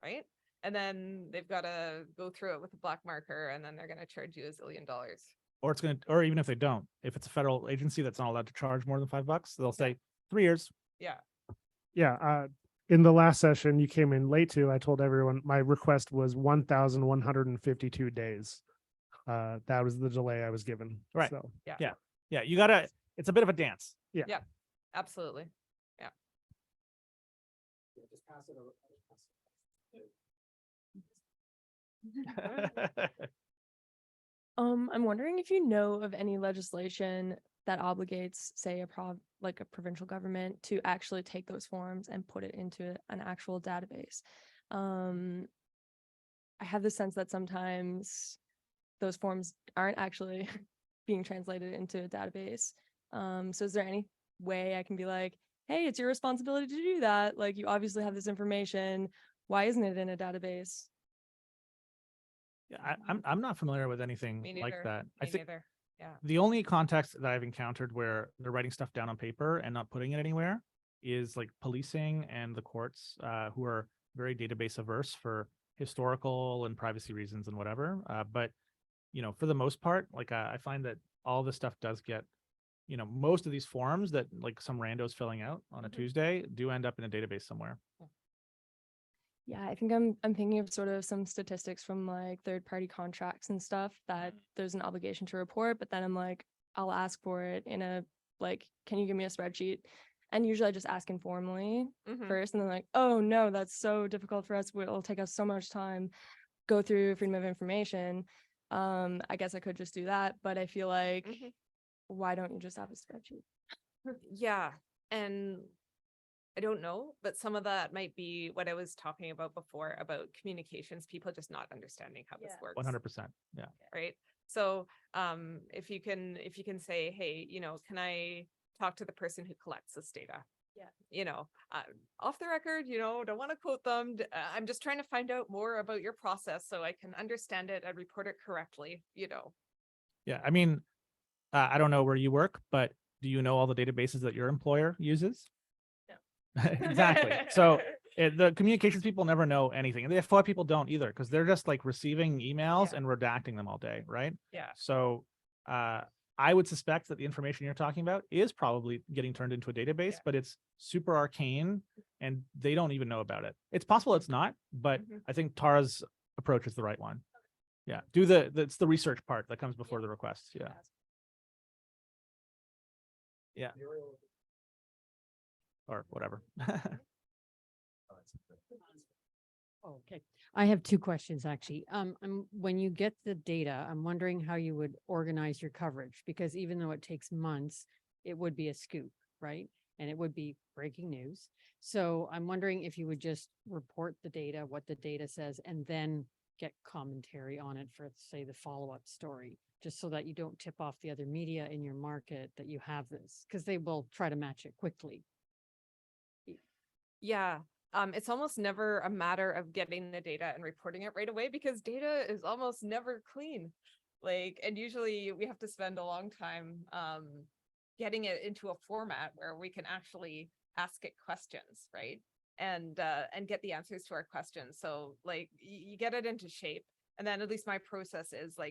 Speaker 2: right? And then they've got to go through it with a black marker, and then they're going to charge you $1 zillion.
Speaker 3: Or even if they don't, if it's a federal agency that's not allowed to charge more than $5, they'll say 3 years.
Speaker 2: Yeah.
Speaker 9: Yeah. In the last session you came in late to, I told everyone my request was 1,152 days. That was the delay I was given.
Speaker 3: Right.
Speaker 9: So,
Speaker 3: Yeah, it's a bit of a dance.
Speaker 2: Absolutely.
Speaker 4: I'm wondering if you know of any legislation that obligates, say, like a provincial government to actually take those forms and put it into an actual database. I have the sense that sometimes those forms aren't actually being translated into a database. So is there any way I can be like, hey, it's your responsibility to do that? Like, you obviously have this information. Why isn't it in a database?
Speaker 3: Yeah, I'm not familiar with anything
Speaker 2: Me
Speaker 3: like
Speaker 2: neither.
Speaker 3: that. I
Speaker 2: Me
Speaker 3: think
Speaker 2: neither. Yeah.
Speaker 3: the only context that I've encountered where they're writing stuff down on paper and not putting it anywhere is like policing and the courts, who are very database averse for historical and privacy reasons and whatever. But for the most part, like I find that all this stuff does get, most of these forms that like some randos filling out on a
Speaker 2: Mhm.
Speaker 3: Tuesday do end up in a database somewhere.
Speaker 4: Yeah, I think I'm thinking of sort of some statistics from like third-party contracts and stuff that there's an obligation to report, but then I'm like, I'll ask for it in a like, can you give me a spreadsheet? And usually I just ask informally
Speaker 2: Mhm.
Speaker 4: first, and then like, oh no, that's so difficult for us. It'll take us so much time, go through freedom of information. I guess I could just do that, but I feel like,
Speaker 2: Mhm.
Speaker 4: why don't you just have a spreadsheet?
Speaker 2: Yeah. And I don't know, but some of that might be what I was talking about before about communications, people just not understanding how this
Speaker 4: Yeah.
Speaker 2: works.
Speaker 3: 100%. Yeah.
Speaker 2: Right. So if you can say, hey, can I talk to the person who collects this data?
Speaker 4: Yeah.
Speaker 2: Off the record, don't want to quote them. I'm just trying to find out more about your process so I can understand it and report it correctly.
Speaker 3: Yeah. I mean, I don't know where you work, but do you know all the databases that your employer uses? Exactly. So the communications people never know anything, and the FOI people don't either, because they're just like receiving emails
Speaker 2: Yeah.
Speaker 3: and redacting them all day, right?
Speaker 2: Yeah.
Speaker 3: So I would suspect that the information you're talking about is probably getting turned into a database,
Speaker 2: Yeah.
Speaker 3: but it's super arcane and they don't even know about it. It's possible it's not, but
Speaker 2: Mhm.
Speaker 3: I think Tara's approach is the right one. Yeah. It's the research part that comes before the request. Yeah. Yeah. Or whatever.
Speaker 10: Okay, I have two questions actually. When you get the data, I'm wondering how you would organize your coverage, because even though it takes months, it would be a scoop, right? And it would be breaking news. So I'm wondering if you would just report the data, what the data says, and then get commentary on it for, say, the follow-up story, just so that you don't tip off the other media in your market that you have this, because they will try to match it quickly.
Speaker 2: Yeah. It's almost never a matter of getting the data and reporting it right away because data is almost never clean. And usually we have to spend a long time getting it into a format where we can actually ask it questions, right? And get the answers to our questions. So you get it into shape. And then at least my process is I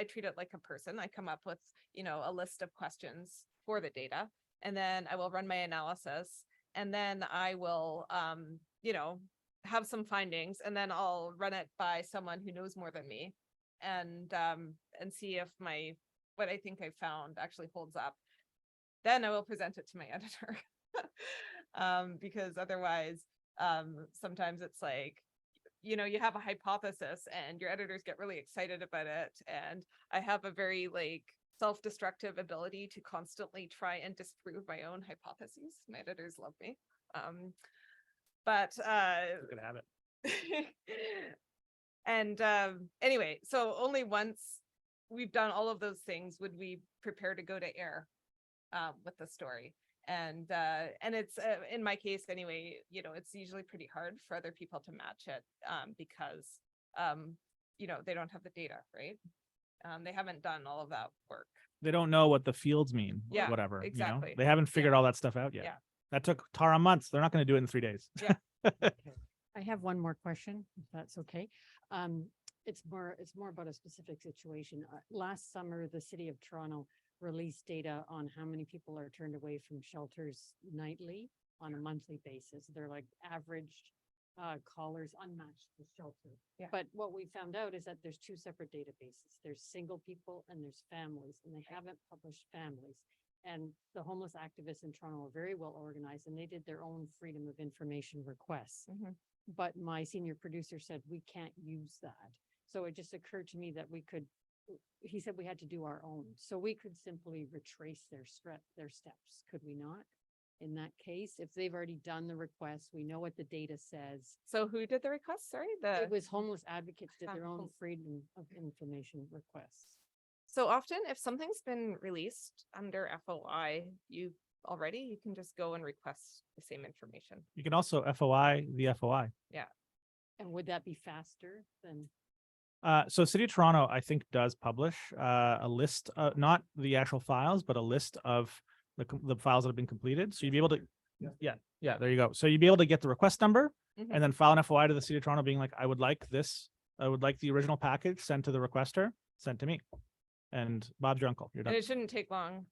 Speaker 2: treat it like a person. I come up with, a list of questions for the data, and then I will run my analysis. And then I will, have some findings, and then I'll run it by someone who knows more than me, and see if what I think I found actually holds up. Then I will present it to my editor, because otherwise, sometimes it's like, you have a hypothesis, and your editors get really excited about it, and I have a very self-destructive ability to constantly try and disprove my own hypotheses. My editors love me. But
Speaker 3: You could have it.
Speaker 2: and anyway, so only once we've done all of those things would we prepare to go to air with the story. And it's in my case anyway, it's usually pretty hard for other people to match it because they don't have the data, right? They haven't done all of that work.
Speaker 3: They don't know what the fields mean, or
Speaker 2: Yeah,
Speaker 3: whatever.
Speaker 2: exactly.
Speaker 3: They haven't figured all that stuff out yet.
Speaker 2: Yeah.
Speaker 3: That took Tara months. They're not going to do it in 3 days.
Speaker 2: Yeah.
Speaker 10: I have one more question, if that's okay. It's more about a specific situation. Last summer, the city of Toronto released data on how many people are turned away from shelters nightly on a monthly basis. They're averaged callers unmatched to shelter.
Speaker 2: Yeah.
Speaker 10: But what we found out is that there's two separate databases. There's single people and there's families, and they haven't published families. And the homeless activists in Toronto are very well organized and they did their own freedom of information requests.
Speaker 2: Mhm.
Speaker 10: But my senior producer said we can't use that. So it just occurred to me that we could, he said we had to do our own. So we could simply retrace their steps, could we not? In that case, if they've already done the request, we know what the data says.
Speaker 2: So who did the request? Sorry,
Speaker 10: It was homeless advocates did their own
Speaker 2: Home-
Speaker 10: freedom of information requests.
Speaker 2: So often if something's been released under FOI, you can just go and request the same information.
Speaker 3: You can also FOI the FOI.
Speaker 10: And would that be faster than?
Speaker 3: So City of Toronto, I think, does publish a list, not the actual files, but a list of the files that have been completed. So you'd be able to, yeah, there you go. So you'd be able to get the request number
Speaker 2: Mhm.
Speaker 3: and then file an FOI to the City of Toronto being like, I would like this, I would like the original package sent to the requester, sent to me. And Bob's your uncle. You're
Speaker 2: And
Speaker 3: done.
Speaker 2: it shouldn't take long.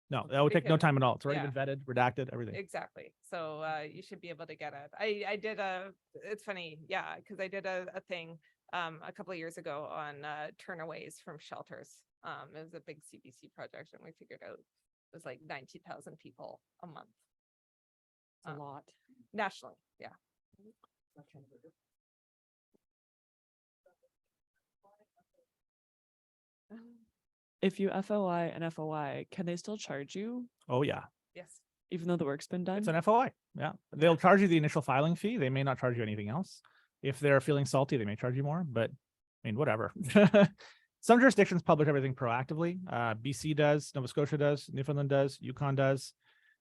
Speaker 3: No, that would take no
Speaker 2: because-
Speaker 3: time at all. It's already
Speaker 2: yeah.
Speaker 3: been vetted, redacted, everything.
Speaker 2: Exactly. So you should be able to get it. I did it's funny, yeah, because I did a thing a couple of years ago on turnaways from shelters. It was a big CBC project and we figured out it was like 90,000 people a month
Speaker 10: It's a lot.
Speaker 2: nationally. Yeah.
Speaker 11: If you FOI and FOI, can they still charge you
Speaker 3: Oh, yeah.
Speaker 2: Yes.
Speaker 11: even though the work's been done?
Speaker 3: It's an FOI. Yeah. They'll charge you the initial filing fee. They may not charge you anything else. If they're feeling salty, they may charge you more, but I mean, whatever. Some jurisdictions publish everything proactively. BC does, Nova Scotia does, Newfoundland does, Yukon does.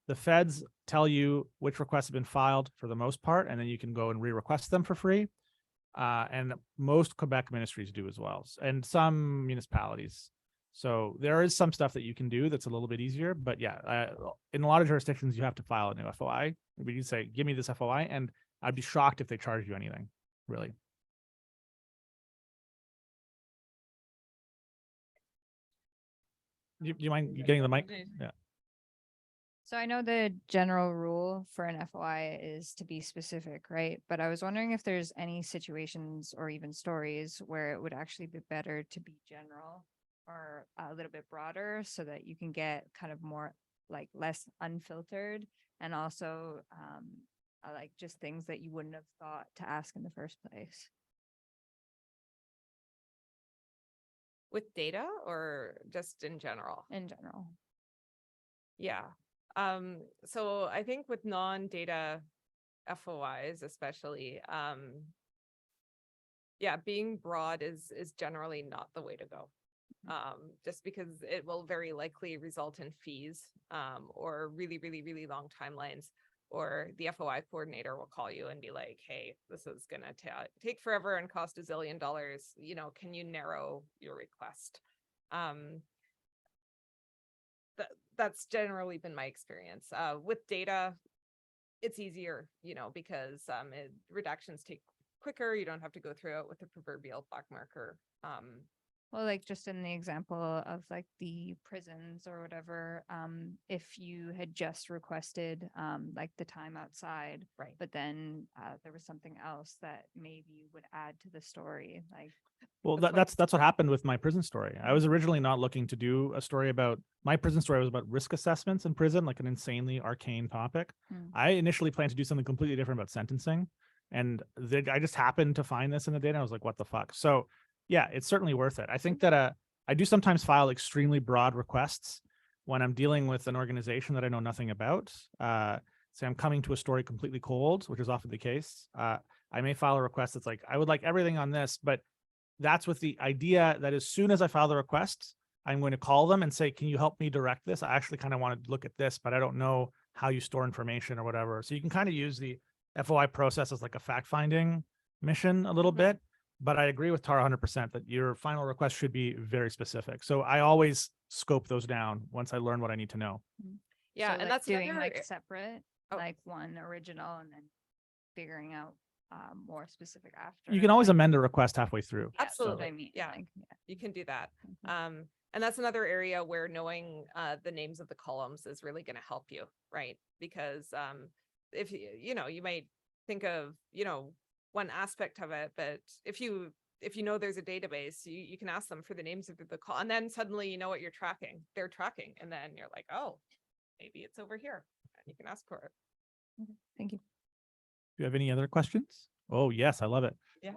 Speaker 3: The feds tell you which requests have been filed for the most part, and then you can go and re-request them for free. And most Quebec ministries do as well, and some municipalities. So there is some stuff that you can do that's a little bit easier, but yeah, in a lot of jurisdictions, you have to file a new FOI. We can say, give me this FOI, and I'd be shocked if they charge you anything, really. Do you mind getting the mic? Yeah.
Speaker 12: So I know the general rule for an FOI is to be specific, right? But I was wondering if there's any situations or even stories where it would actually be better to be general or a little bit broader so that you can get kind of more like less unfiltered and also like just things that you wouldn't have thought to ask in the first place.
Speaker 2: With data or just in general?
Speaker 12: In general.
Speaker 2: Yeah. So I think with non-data FOIs especially, yeah, being broad is generally not the way to go. Just because it will very likely result in fees, or really, really, really long timelines, or the FOI coordinator will call you and be like, hey, this is gonna take forever and cost $1 zillion. You know, can you narrow your request? That's generally been my experience. With data, it's easier, you know, because redactions take quicker. You don't have to go through it with the proverbial black marker.
Speaker 12: Well, like just in the example of like the prisons or whatever, if you had just requested like the time outside,
Speaker 2: Right.
Speaker 12: but then there was something else that maybe would add to the story, like.
Speaker 3: Well,
Speaker 2: That's
Speaker 3: that's what happened with my prison story. I was originally not looking to do a story about my prison story was about risk assessments in prison, like an insanely arcane topic.
Speaker 12: Hmm.
Speaker 3: I initially planned to do something completely different about sentencing, and I just happened to find this in the data. I was like, what the fuck? So yeah, it's certainly worth it. I think that I do sometimes file extremely broad requests when I'm dealing with an organization that I know nothing about. Say I'm coming to a story completely cold, which is often the case. I may file a request that's like, I would like everything on this, but that's with the idea that as soon as I file the request, I'm going to call them and say, can you help me direct this? I actually kind of want to look at this, but I don't know how you store information or whatever. So you can kind of use the FOI process as like a fact-finding mission a little bit. But I agree with Tara 100% that your final request should be very specific. So I always scope those down once I learn what I need to know.
Speaker 2: Yeah,
Speaker 12: So,
Speaker 2: and
Speaker 12: like,
Speaker 2: that's
Speaker 12: doing
Speaker 2: another-
Speaker 12: like separate,
Speaker 2: Oh.
Speaker 12: like one original and then figuring out more specific after.
Speaker 3: You can always
Speaker 12: like-
Speaker 3: amend a request halfway through.
Speaker 12: Yeah, that's what
Speaker 2: Absolutely.
Speaker 12: I mean,
Speaker 2: Yeah.
Speaker 12: like,
Speaker 2: You can do that.
Speaker 12: Mhm.
Speaker 2: And that's another area where knowing the names of the columns is really going to help you, right? Because if you know, you might think of, you know, one aspect of it, but if you if you know there's a database, you can ask them for the names of the call, and then suddenly you know what you're tracking. They're tracking, and then you're like, oh, maybe it's over here, and you can ask for it.
Speaker 12: Thank you.
Speaker 3: Do you have any other questions? Oh, yes, I love it.
Speaker 2: Yeah.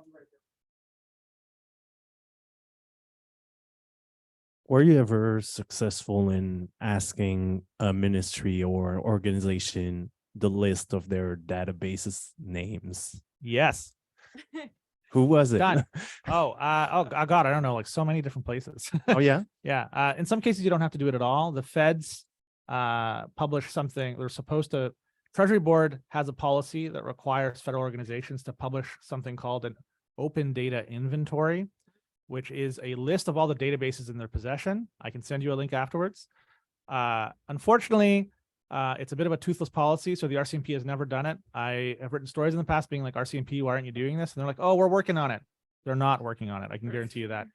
Speaker 8: Were you ever successful in asking a ministry or organization the list of their databases names?
Speaker 3: Yes.
Speaker 8: Who was it?
Speaker 3: Done. God, I don't know, like so many different places.
Speaker 8: Oh yeah.
Speaker 3: Yeah. In some cases, you don't have to do it at all. The feds publish something. They're supposed to. Treasury Board has a policy that requires federal organizations to publish something called an open data inventory, which is a list of all the databases in their possession. I can send you a link afterwards. Unfortunately, it's a bit of a toothless policy, so the RCMP has never done it. I have written stories in the past being like, RCMP, why aren't you doing this? And they're like, oh, we're working on it. They're not working on it. I can guarantee you that.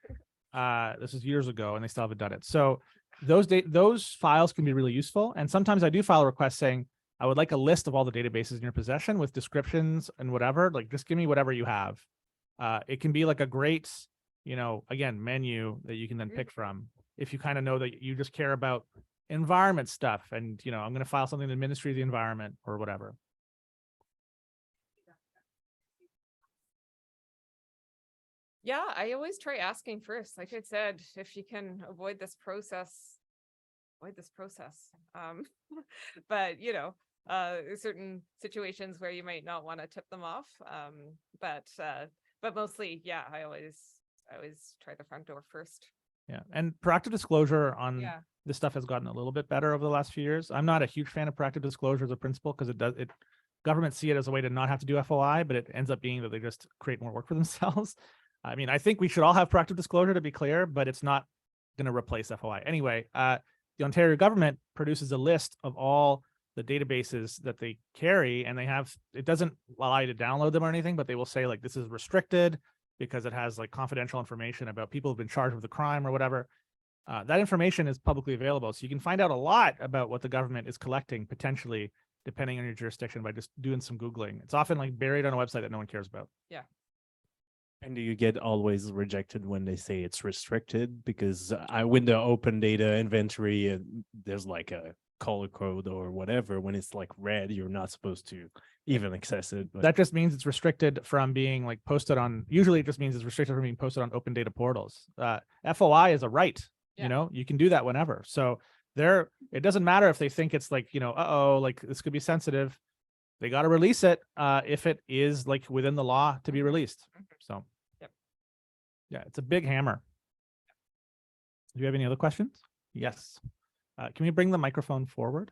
Speaker 3: This is years ago, and they still haven't done it. So those files can be really useful. And sometimes I do file a request saying, I would like a list of all the databases in your possession with descriptions and whatever. Like, just give me whatever you have. It can be like a great, again, menu that you can then pick from if you kind of know that you just care about environment stuff and, I'm going to file something in the Ministry of the Environment or whatever.
Speaker 2: Yeah, I always try asking first. Like I said, if you can avoid this process. But there's certain situations where you might not want to tip them off. But mostly, yeah, I always try the front door first.
Speaker 3: Yeah. And proactive disclosure on
Speaker 2: Yeah.
Speaker 3: this stuff has gotten a little bit better over the last few years. I'm not a huge fan of proactive disclosure as a principle because governments see it as a way to not have to do FOI, but it ends up being that they just create more work for themselves. I mean, I think we should all have proactive disclosure, to be clear, but it's not going to replace FOI. Anyway, the Ontario government produces a list of all the databases that they carry, and it doesn't allow you to download them or anything, but they will say like, this is restricted because it has like confidential information about people who've been charged with a crime or whatever. That information is publicly available. So you can find out a lot about what the government is collecting potentially, depending on your jurisdiction, by just doing some Googling. It's often like buried on a website that no one cares about.
Speaker 2: Yeah.
Speaker 8: And do you get always rejected when they say it's restricted? Because I win the open data inventory and there's like a color code or whatever. When it's like red, you're not supposed to even access it. But
Speaker 3: That just means it's restricted from being like posted on, usually it just means it's restricted from being posted on open data portals. FOI is a right,
Speaker 2: Yeah.
Speaker 3: you can do that whenever. So it doesn't matter if they think it's like, like this could be sensitive. They got to release it if it is like within the law to be released. So
Speaker 2: Yep.
Speaker 3: Yeah, it's a big hammer. Do you have any other questions? Yes. Can we bring the microphone forward?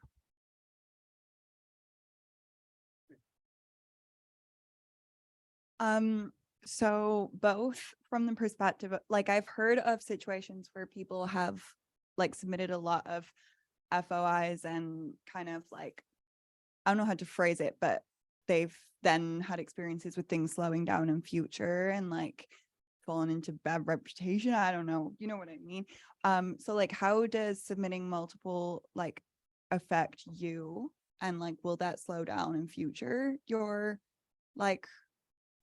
Speaker 6: So both from the perspective, like I've heard of situations where people have like submitted a lot of FOIs and kind of like, I don't know how to phrase it, but they've then had experiences with things slowing down in future and like fallen into bad reputation. I don't know. You know what I mean? So like, how does submitting multiple like affect you? And like, will that slow down in future your like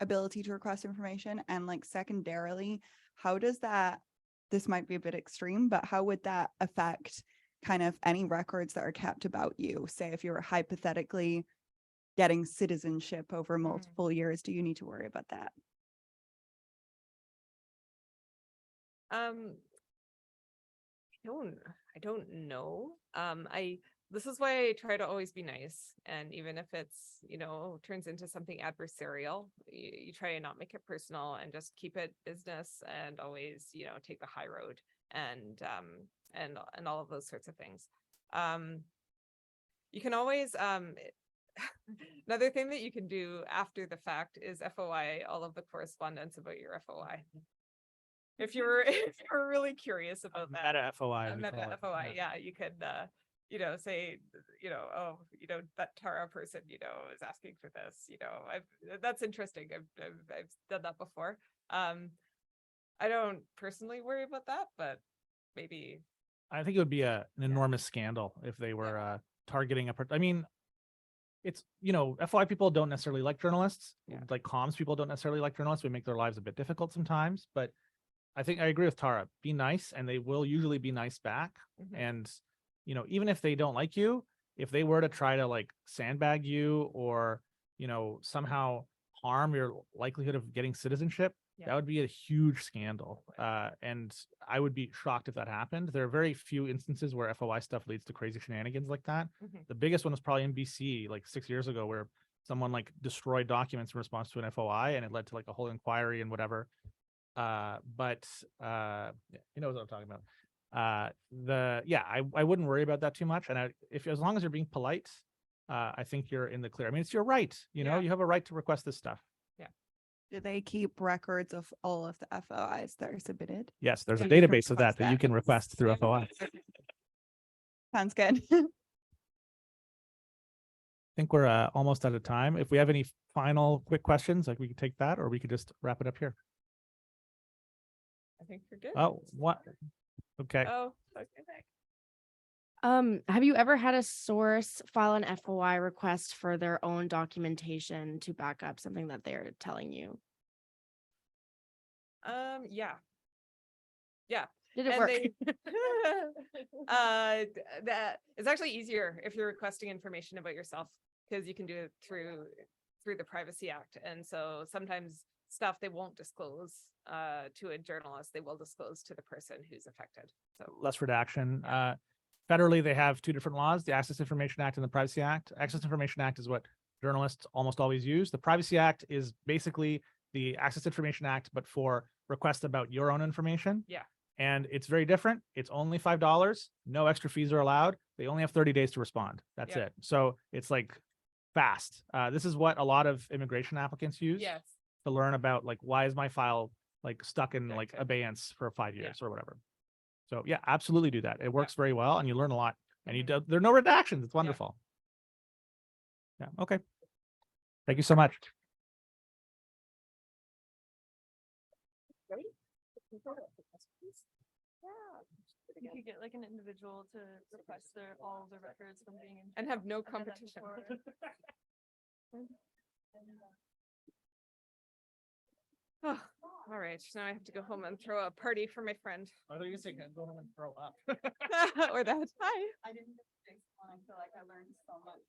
Speaker 6: ability to request information? And like secondarily, how does that, this might be a bit extreme, but how would that affect kind of any records that are kept about you? Say if you're hypothetically getting citizenship over multiple years, do you need to worry about that?
Speaker 2: I don't know. This is why I try to always be nice. And even if it's, turns into something adversarial, you try to not make it personal and just keep it business and always, take the high road and all of those sorts of things. You can always, another thing that you can do after the fact is FOI all of the correspondence about your FOI. If you're really curious about that.
Speaker 3: Meta FOI. we
Speaker 2: Meta
Speaker 3: call it.
Speaker 2: FOI, yeah, you could, say, that Tara person, is asking for this, that's interesting. I've done that before. I don't personally worry about that, but maybe.
Speaker 3: I think it would be an enormous scandal if they were targeting I mean, it's, FOI people don't necessarily like journalists.
Speaker 2: Yeah.
Speaker 3: Like comms people don't necessarily like journalists. We make their lives a bit difficult sometimes, but I think I agree with Tara. Be nice, and they will usually be nice back.
Speaker 2: Mhm.
Speaker 3: And, even if they don't like you, if they were to try to like sandbag you or, somehow harm your likelihood of getting citizenship,
Speaker 2: Yeah.
Speaker 3: that would be a huge scandal. And I would be shocked if that happened. There are very few instances where FOI stuff leads to crazy shenanigans like that.
Speaker 2: Mhm.
Speaker 3: The biggest one was probably in BC like 6 years ago, where someone like destroyed documents in response to an FOI, and it led to like a whole inquiry and whatever. But you know what I'm talking about. I wouldn't worry about that too much. And as long as you're being polite, I think you're in the clear. I mean, it's your right.
Speaker 2: Yeah.
Speaker 3: You have a right to request this stuff.
Speaker 6: Do they keep records of all of the FOIs that are submitted?
Speaker 3: Yes, there's a
Speaker 6: Yeah, you can
Speaker 3: database of that
Speaker 6: request
Speaker 3: you
Speaker 6: that.
Speaker 3: can request through FOI. I
Speaker 6: Sounds good.
Speaker 3: think we're almost out of time. If we have any final quick questions, like we could take that, or we could just wrap it up here.
Speaker 2: I think you're good.
Speaker 3: Oh, what? Okay.
Speaker 2: Oh, okay.
Speaker 5: Have you ever had a source file an FOI request for their own documentation to back up something that they're telling you?
Speaker 2: Yeah. Yeah.
Speaker 5: Did it
Speaker 2: And
Speaker 5: work?
Speaker 2: That it's actually easier if you're requesting information about yourself, because you can do it through the Privacy Act. And so sometimes stuff they won't disclose to a journalist, they will disclose to the person who's affected. So
Speaker 3: Less redaction. Federally, they have two different laws, the Access Information Act and the Privacy Act. Access Information Act is what journalists almost always use. The Privacy Act is basically the Access Information Act, but for requests about your own information.
Speaker 2: Yeah.
Speaker 3: And it's very different. It's only $5. No extra fees are allowed. They only have 30 days to respond. That's
Speaker 2: Yeah.
Speaker 3: it. So it's like fast. This is what a lot of immigration applicants use
Speaker 2: yes.
Speaker 3: to learn about, like, why is my file like stuck in like
Speaker 2: Exactly.
Speaker 3: abeyance for 5 years or whatever. So yeah, absolutely do that. It works very well, and you learn a lot. And
Speaker 2: Mhm.
Speaker 3: there are no redactions. It's wonderful. Yeah. Okay. Thank you so much.
Speaker 4: You could get like an individual to request all of their records from being in.
Speaker 2: And have no
Speaker 4: I've done that
Speaker 2: competition.
Speaker 4: before.
Speaker 2: Oh, all right. Now I have to go home and throw a party for my friend.
Speaker 3: I thought you said go home and throw up.
Speaker 2: Or that. Hi.
Speaker 6: I didn't. I feel like I learned so much.